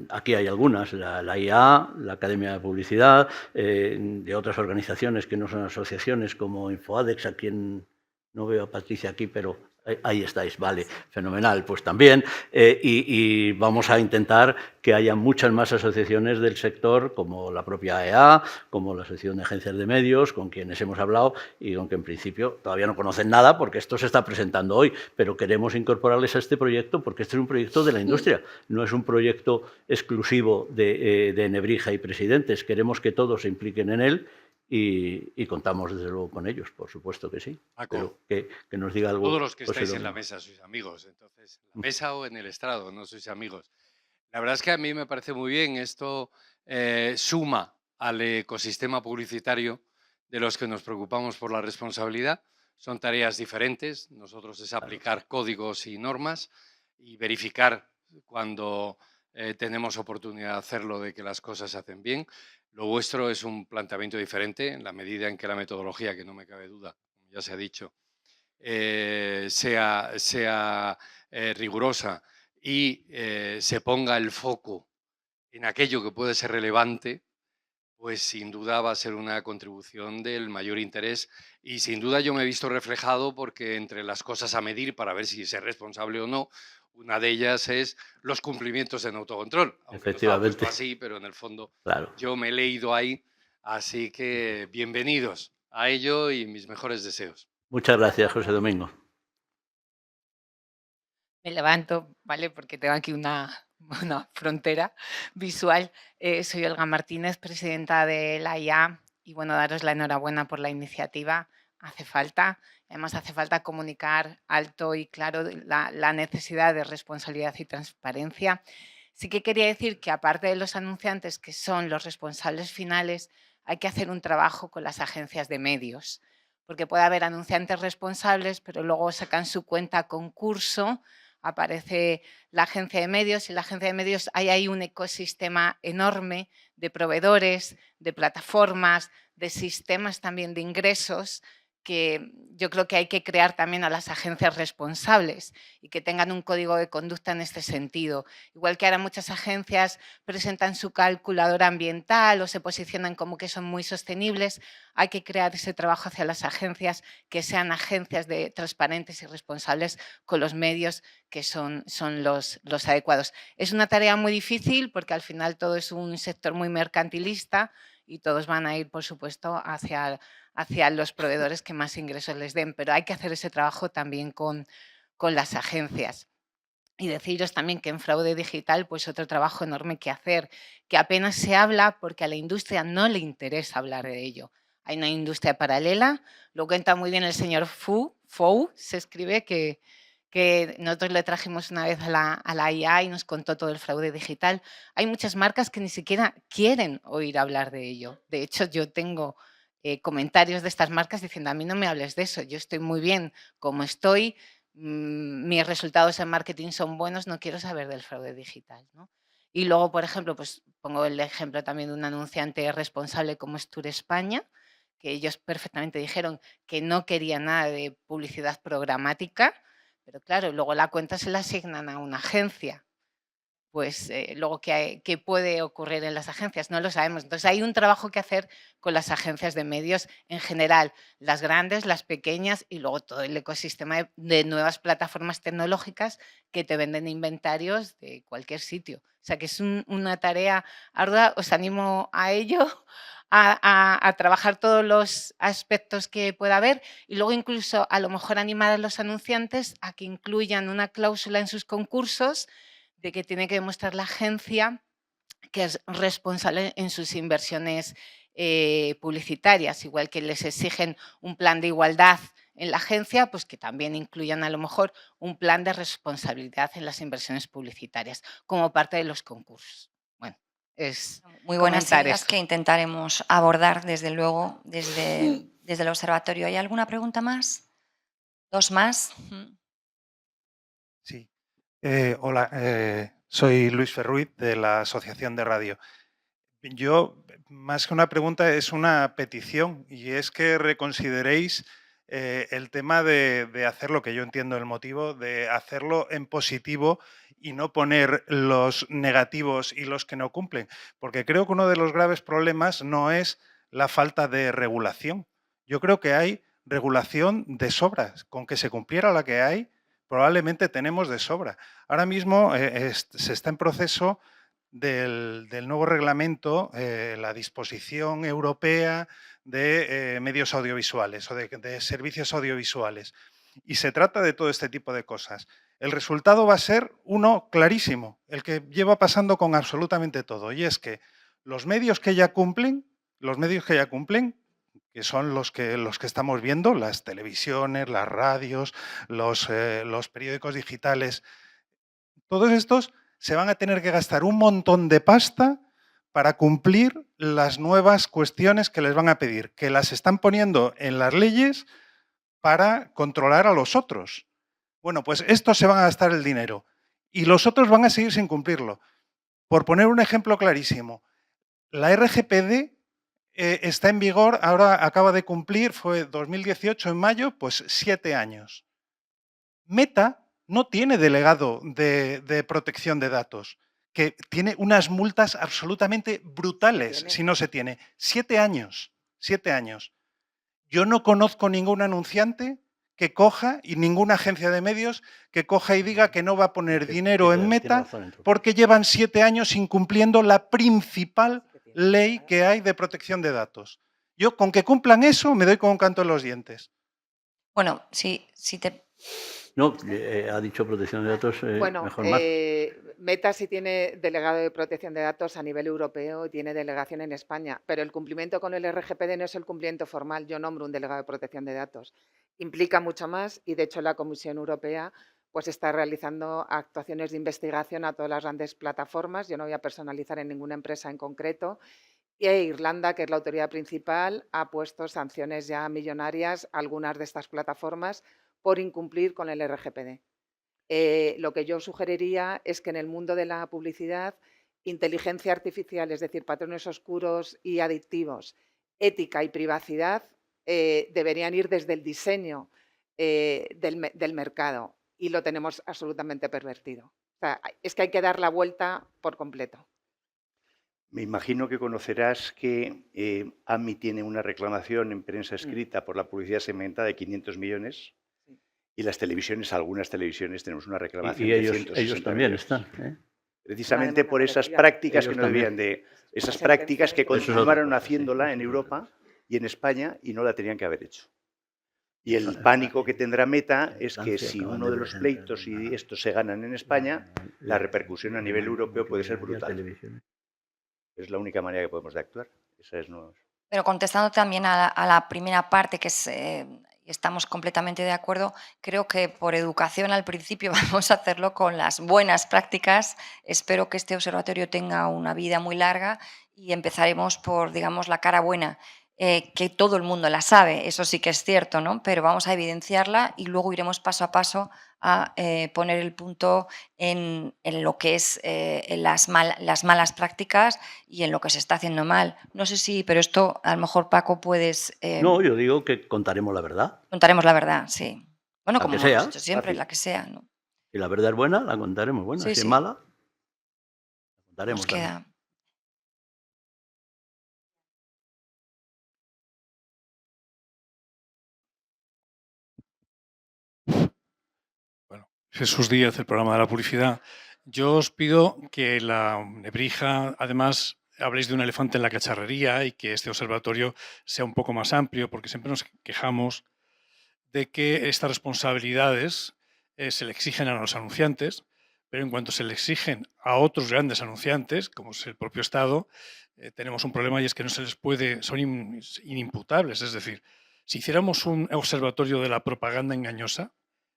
Aquí hay algunas, la IA, la Academia de Publicidad, de otras organizaciones que no son asociaciones, como Infoadex, a quien no veo a Patricia aquí, pero ahí estáis, vale, fenomenal, pues también. Y vamos a intentar que haya muchas más asociaciones del sector, como la propia EA, como la Asociación de Agencias de Medios, con quienes hemos hablado y con que en principio todavía no conocen nada porque esto se está presentando hoy, pero queremos incorporarles a este proyecto porque este es un proyecto de la industria, no es un proyecto exclusivo de Nebrija y Presidentes. Queremos que todos se impliquen en él. Y contamos desde luego con ellos, por supuesto que sí. Paco, pero que nos diga algo. todos los que José estáis en Domingo. la mesa sois amigos, entonces, en la mesa o en el estrado, no sois amigos. La verdad es que a mí me parece muy bien, esto suma al ecosistema publicitario de los que nos preocupamos por la responsabilidad. Son tareas diferentes, nosotros es aplicar códigos y normas y verificar cuando tenemos oportunidad de hacerlo, de que las cosas se hacen bien. Lo vuestro es un planteamiento diferente en la medida en que la metodología, que no me cabe duda, como ya se ha dicho, sea rigurosa y se ponga el foco en aquello que puede ser relevante, pues sin duda va a ser una contribución del mayor interés y sin duda yo me he visto reflejado porque entre las cosas a medir para ver si es responsable o no, una de ellas es los cumplimientos en autocontrol. Aunque no estaba puesto así, pero en el fondo claro. Yo me he leído ahí, así que bienvenidos a ello y mis mejores deseos. Muchas gracias, José Domingo. Me levanto, ¿vale? Porque tengo aquí una frontera visual. Soy Olga Martínez, presidenta de la IA, y bueno, daros la enhorabuena por la iniciativa. Hace falta, además hace falta comunicar alto y claro la necesidad de responsabilidad y transparencia. Sí que quería decir que aparte de los anunciantes, que son los responsables finales, hay que hacer un trabajo con las agencias de medios, porque puede haber anunciantes responsables, pero luego sacan su cuenta a concurso, aparece la agencia de medios y la agencia de medios hay ahí un ecosistema enorme de proveedores, de plataformas, de sistemas también de ingresos que yo creo que hay que crear también a las agencias responsables y que tengan un código de conducta en este sentido. Igual que ahora muchas agencias presentan su calculadora ambiental o se posicionan como que son muy sostenibles, hay que crear ese trabajo hacia las agencias que sean agencias transparentes y responsables con los medios que son los adecuados. Es una tarea muy difícil porque al final todo es un sector muy mercantilista y todos van a ir, por supuesto, hacia los proveedores que más ingresos les den, pero hay que hacer ese trabajo también con las agencias. Y deciros también que en fraude digital, pues otro trabajo enorme que hacer, que apenas se habla porque a la industria no le interesa hablar de ello. Hay una industria paralela, lo cuenta muy bien el señor Fou, se escribe que nosotros le trajimos una vez a la IA y nos contó todo el fraude digital. Hay muchas marcas que ni siquiera quieren oír hablar de ello. De hecho, yo tengo comentarios de estas marcas diciendo, a mí no me hables de eso, yo estoy muy bien como estoy, mis resultados en marketing son buenos, no quiero saber del fraude digital, ¿no? Y luego, por ejemplo, pues pongo el ejemplo también de un anunciante responsable como es Tour España, que ellos perfectamente dijeron que no querían nada de publicidad programática, pero claro, luego la cuenta se la asignan a una agencia. Pues luego, ¿qué puede ocurrir en las agencias? No lo sabemos. Entonces, hay un trabajo que hacer con las agencias de medios en general, las grandes, las pequeñas y luego todo el ecosistema de nuevas plataformas tecnológicas que te venden inventarios de cualquier sitio. O sea, que es una tarea ardua. Os animo a ello, a trabajar todos los aspectos que pueda haber y luego incluso a lo mejor animar a los anunciantes a que incluyan una cláusula en sus concursos de que tiene que demostrar la agencia que es responsable en sus inversiones publicitarias, igual que les exigen un plan de igualdad en la agencia, pues que también incluyan a lo mejor un plan de responsabilidad en las inversiones publicitarias como parte de los concursos. Bueno, es Muy buenas comentar ideas esto. que intentaremos abordar, desde luego, desde el observatorio. ¿Hay alguna pregunta más? ¿Dos más? Sí. Hola, soy Luis Ferruiz de la Asociación de Radio. Yo, más que una pregunta, es una petición y es que reconsideréis el tema de hacer lo que yo entiendo el motivo, de hacerlo en positivo y no poner los negativos y los que no cumplen. Porque creo que uno de los graves problemas no es la falta de regulación. Yo creo que hay regulación de sobra. Con que se cumpliera la que hay, probablemente tenemos de sobra. Ahora mismo se está en proceso del nuevo reglamento, la disposición europea de medios audiovisuales o de servicios audiovisuales. Y se trata de todo este tipo de cosas. El resultado va a ser uno clarísimo, el que lleva pasando con absolutamente todo, y es que los medios que ya cumplen, que son los que estamos viendo, las televisiones, las radios, los periódicos digitales, todos estos se van a tener que gastar un montón de pasta para cumplir las nuevas cuestiones que les van a pedir, que las están poniendo en las leyes para controlar a los otros. Bueno, pues estos se van a gastar el dinero y los otros van a seguir sin cumplirlo. Por poner un ejemplo clarísimo, la RGPD está en vigor, ahora acaba de cumplir, fue 2018 en mayo, pues 7 años. Meta no tiene delegado de protección de datos, que tiene unas multas absolutamente brutales si no se tiene. 7 años, 7 años. Yo no conozco ningún anunciante que coja y ninguna agencia de medios que coja y diga que no va a poner dinero en Meta porque llevan 7 años incumpliendo la principal ley que hay de protección de datos. Yo con que cumplan eso me doy con un canto en los dientes. Bueno, si te... No, ha dicho protección de datos, Bueno, mejor más. Meta sí tiene delegado de protección de datos a nivel europeo y tiene delegación en España, pero el cumplimiento con el RGPD no es el cumplimiento formal. Yo nombro un delegado de protección de datos. Implica mucho más y, de hecho, la Comisión Europea pues está realizando actuaciones de investigación a todas las grandes plataformas. Yo no voy a personalizar en ninguna empresa en concreto Y Irlanda, que es la autoridad principal, ha puesto sanciones ya millonarias a algunas de estas plataformas por incumplir con el RGPD. Lo que yo sugeriría es que en el mundo de la publicidad, inteligencia artificial, es decir, patrones oscuros y adictivos, ética y privacidad, deberían ir desde el diseño del mercado, y lo tenemos absolutamente pervertido. O sea, es que hay que dar la vuelta por completo. Me imagino que conocerás que AMI tiene una reclamación en prensa escrita por la publicidad segmentada de 500 millones y las televisiones, algunas televisiones, tenemos una reclamación Y de ellos, 160 ellos también millones. están. Precisamente por esas prácticas Ellos que no debían también. de... Esas prácticas que Eso es otra continuaron cosa, sí, haciéndola en eso es Europa otra cosa. y en España y no la tenían que haber hecho. Y el pánico que tendrá Meta es que si uno de los pleitos y estos se ganan en España, la repercusión a nivel europeo puede ser brutal. Es la única manera que podemos de actuar. Esa es Pero contestando también a la primera parte, que es, estamos completamente de acuerdo, creo que por educación al principio vamos a hacerlo con las buenas prácticas. Espero que este observatorio tenga una vida muy larga y empezaremos por, digamos, la cara buena, que todo el mundo la sabe, eso sí que es cierto, ¿no? Pero vamos a evidenciarla y luego iremos paso a paso a poner el punto en lo que es las malas prácticas y en lo que se está haciendo mal. No sé si, pero esto a lo mejor, Paco, puedes... No, yo digo que contaremos la verdad. Contaremos la verdad, sí. Bueno, La como que hemos sea, hecho siempre, fácil. la que sea, ¿no? Si la verdad es buena, la contaremos buena. Sí, Si es sí. mala, la contaremos Nos también. queda... Bueno, Jesús Díaz, el programa de la publicidad. Yo os pido que la Nebrija, además, habléis de un elefante en la cacharrería y que este observatorio sea un poco más amplio, porque siempre nos quejamos de que estas responsabilidades se le exigen a los anunciantes, pero en cuanto se le exigen a otros grandes anunciantes, como es el propio Estado, tenemos un problema y es que no se les puede, son inimputables. Es decir, si hiciéramos un observatorio de la propaganda engañosa,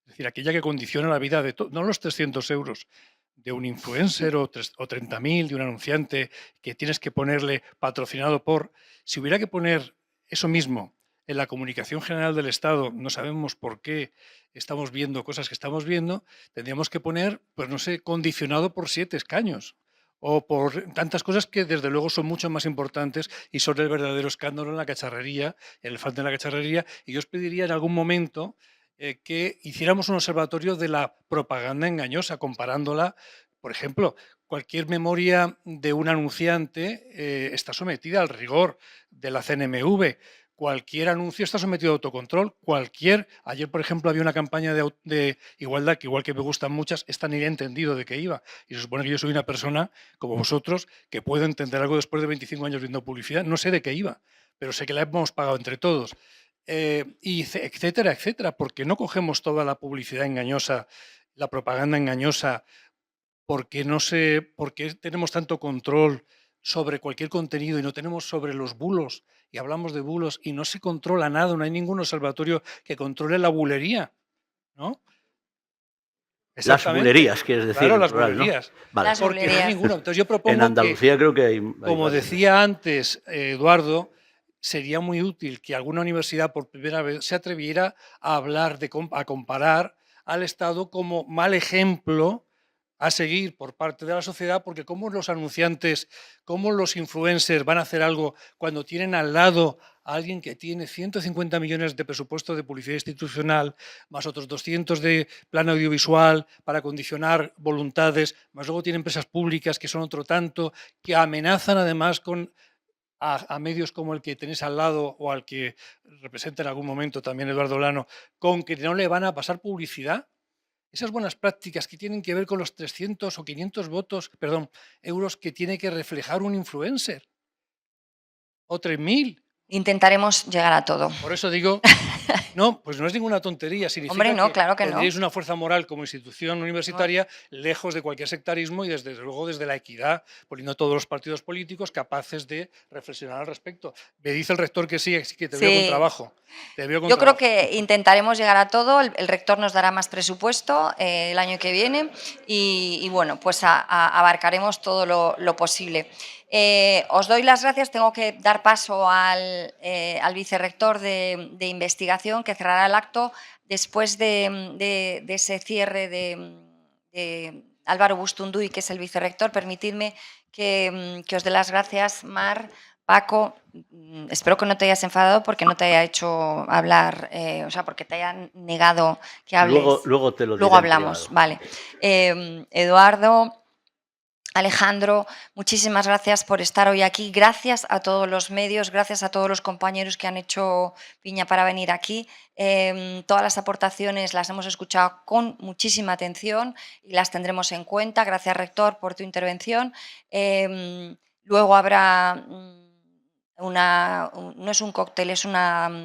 es decir, aquella que condiciona la vida de todos, no los 300 euros de un influencer o 30.000 de un anunciante que tienes que ponerle patrocinado por, si hubiera que poner eso mismo en la comunicación general del Estado, no sabemos por qué estamos viendo cosas que estamos viendo, tendríamos que poner, pues no sé, condicionado por 7 escaños o por tantas cosas que desde luego son mucho más importantes y son el verdadero escándalo en la cacharrería, el elefante en la cacharrería, y yo os pediría en algún momento que hiciéramos un observatorio de la propaganda engañosa, comparándola, por ejemplo, cualquier memoria de un anunciante está sometida al rigor de la CNMV. Cualquier anuncio está sometido a autocontrol. Ayer, por ejemplo, había una campaña de igualdad que, igual que me gustan muchas, esta ni he entendido de qué iba. Y se supone que yo soy una persona, como vosotros, que puedo entender algo después de 25 años viendo publicidad. No sé de qué iba, pero sé que la hemos pagado entre todos. Y etcétera, etcétera. ¿Por qué no cogemos toda la publicidad engañosa, la propaganda engañosa? ¿Por qué tenemos tanto control sobre cualquier contenido y no tenemos sobre los bulos? Y hablamos de bulos y no se controla nada, no hay ningún observatorio que controle la bulería, ¿no? Las bulerías, quieres decir. Claro, las plural, ¿no? bulerías. Vale. Las Porque no hay bulerías. ninguno. Entonces yo propongo En Andalucía creo que hay como varias. decía antes Eduardo, sería muy útil que alguna universidad por primera vez se atreviera a hablar, a comparar al Estado como mal ejemplo a seguir por parte de la sociedad, porque cómo los anunciantes, cómo los influencers van a hacer algo cuando tienen al lado a alguien que tiene 150 millones de presupuesto de publicidad institucional, más otros 200 de plan audiovisual para condicionar voluntades, más luego tiene empresas públicas que son otro tanto, que amenazan además con a medios como el que tenéis al lado o al que representa en algún momento también Eduardo Lano, con que no le van a pasar publicidad. Esas buenas prácticas que tienen que ver con los 300 o 500 euros que tiene que reflejar un influencer, o 3.000 Intentaremos llegar a todo. Por eso digo, no, pues no es ninguna tontería. Significa Hombre, no, claro que no. tendréis una fuerza moral como institución universitaria lejos de cualquier sectarismo y desde luego desde la equidad, poniendo todos los partidos políticos capaces de reflexionar al respecto. Me dice el rector que sí, que te veo con trabajo. Yo creo que intentaremos llegar a todo. El rector nos dará más presupuesto el año que viene y bueno, pues abarcaremos todo lo posible. Os doy las gracias. Tengo que dar paso al vicerrector de investigación, que cerrará el acto después de ese cierre de Álvaro Bustunduy, que es el vicerrector. Permitidme que os dé las gracias, Mar, Paco. Espero que no te hayas enfadado porque no te haya hecho hablar, o sea, porque te hayan negado que hables. Luego te lo diré. Luego hablamos, vale. Eduardo, Alejandro, muchísimas gracias por estar hoy aquí. Gracias a todos los medios, gracias a todos los compañeros que han hecho piña para venir aquí. Todas las aportaciones las hemos escuchado con muchísima atención y las tendremos en cuenta. Gracias, rector, por tu intervención. Luego habrá no es un cóctel, es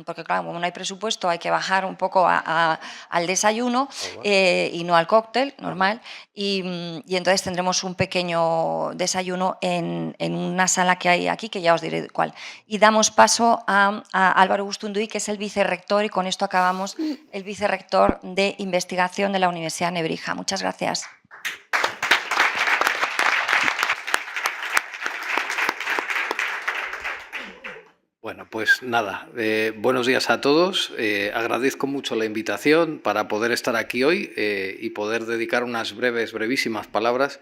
porque claro, como no hay presupuesto hay que bajar un poco al desayuno y no al cóctel normal y entonces tendremos un pequeño desayuno en una sala que hay aquí, que ya os diré cuál. Y damos paso a Álvaro Bustunduy, que es el vicerrector, y con esto acabamos, el vicerrector de investigación de la Universidad de Nebrija. Muchas gracias. Bueno, pues nada, buenos días a todos. Agradezco mucho la invitación para poder estar aquí hoy y poder dedicar unas brevísimas palabras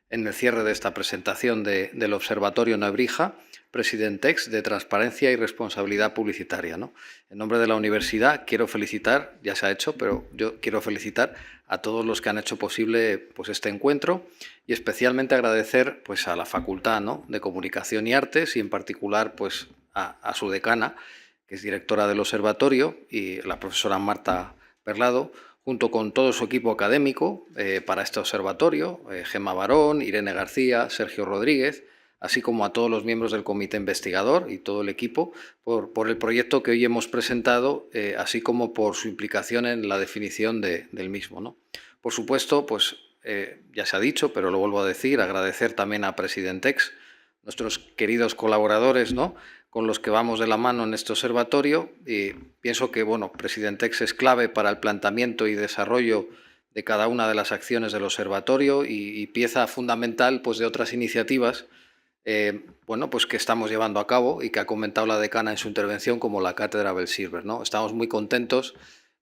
en el cierre de esta presentación del Observatorio Nebrija, Presidentex, de Transparencia y Responsabilidad Publicitaria, ¿no? En nombre de la universidad quiero felicitar, ya se ha hecho, pero yo quiero felicitar a todos los que han hecho posible pues, este encuentro y especialmente agradecer pues, a la Facultad, ¿no?, de Comunicación y Artes y en particular pues, a su decana, que es directora del observatorio, y la profesora Marta Perlado, junto con todo su equipo académico para este observatorio, Gemma Barón, Irene García, Sergio Rodríguez, así como a todos los miembros del comité investigador y todo el equipo, por el proyecto que hoy hemos presentado, así como por su implicación en la definición del mismo, ¿no? Por supuesto, pues ya se ha dicho, pero lo vuelvo a decir, agradecer también a Presidentex, nuestros queridos colaboradores, ¿no?, con los que vamos de la mano en este observatorio, y pienso que bueno, Presidentex es clave para el planteamiento y desarrollo de cada una de las acciones del observatorio y pieza fundamental pues, de otras iniciativas bueno, pues que estamos llevando a cabo y que ha comentado la decana en su intervención, como la Cátedra Bell Silver, ¿no? Estamos muy contentos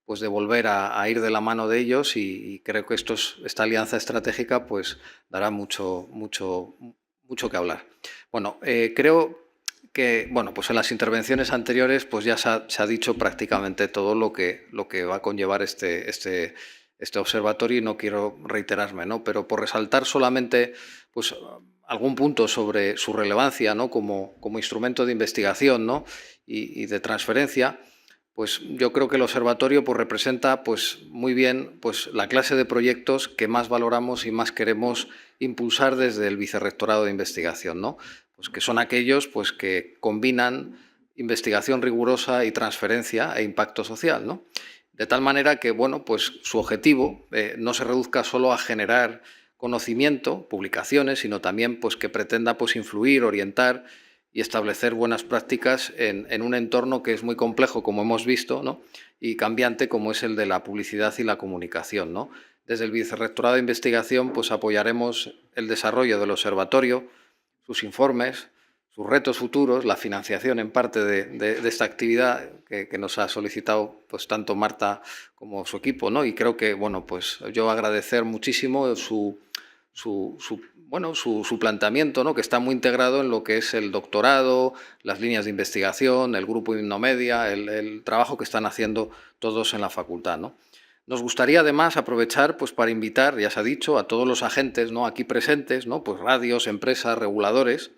pues, de volver a ir de la mano de ellos y creo que esta alianza estratégica pues, dará mucho que hablar. Bueno, creo que bueno, pues en las intervenciones anteriores pues ya se ha dicho prácticamente todo lo que va a conllevar este observatorio y no quiero reiterarme, ¿no? Pero por resaltar solamente pues, algún punto sobre su relevancia, ¿no?, como instrumento de investigación, ¿no?, y de transferencia, pues yo creo que el observatorio pues, representa pues, muy bien pues, la clase de proyectos que más valoramos y más queremos impulsar desde el Vicerrectorado de Investigación, ¿no?, pues que son aquellos pues, que combinan investigación rigurosa y transferencia e impacto social, ¿no? De tal manera que bueno, pues, su objetivo no se reduzca solo a generar conocimiento, publicaciones, sino también pues, que pretenda pues, influir, orientar y establecer buenas prácticas en un entorno que es muy complejo, como hemos visto, ¿no?, y cambiante como es el de la publicidad y la comunicación, ¿no? Desde el Vicerrectorado de Investigación pues, apoyaremos el desarrollo del observatorio, sus informes, sus retos futuros, la financiación en parte de esta actividad que nos ha solicitado pues, tanto Marta como su equipo, ¿no? Y creo que bueno, pues, yo agradecer muchísimo su planteamiento, ¿no?, que está muy integrado en lo que es el doctorado, las líneas de investigación, el grupo Innomedia, el trabajo que están haciendo todos en la facultad, ¿no? Nos gustaría además aprovechar pues, para invitar, ya se ha dicho, a todos los agentes, ¿no?, aquí presentes, ¿no?, pues radios, empresas, reguladores,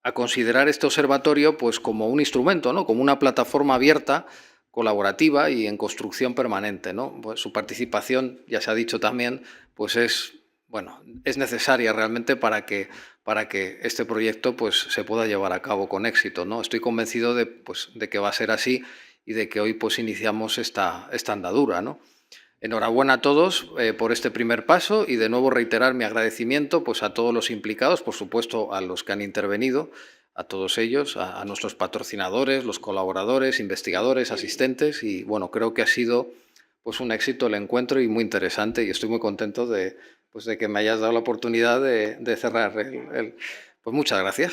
a considerar este observatorio pues, como un instrumento, ¿no?, como una plataforma abierta, colaborativa y en construcción permanente, ¿no? Pues, su participación, ya se ha dicho también, pues es necesaria realmente para que para que este proyecto pues, se pueda llevar a cabo con éxito, ¿no? Estoy convencido de que va a ser así y de que hoy pues, iniciamos esta andadura, ¿no? Enhorabuena a todos por este primer paso y de nuevo reiterar mi agradecimiento pues, a todos los implicados, por supuesto a los que han intervenido, a todos ellos, a nuestros patrocinadores, los colaboradores, investigadores, asistentes y bueno, creo que ha sido pues, un éxito el encuentro y muy interesante y estoy muy contento de que me hayas dado la oportunidad de cerrar pues muchas gracias.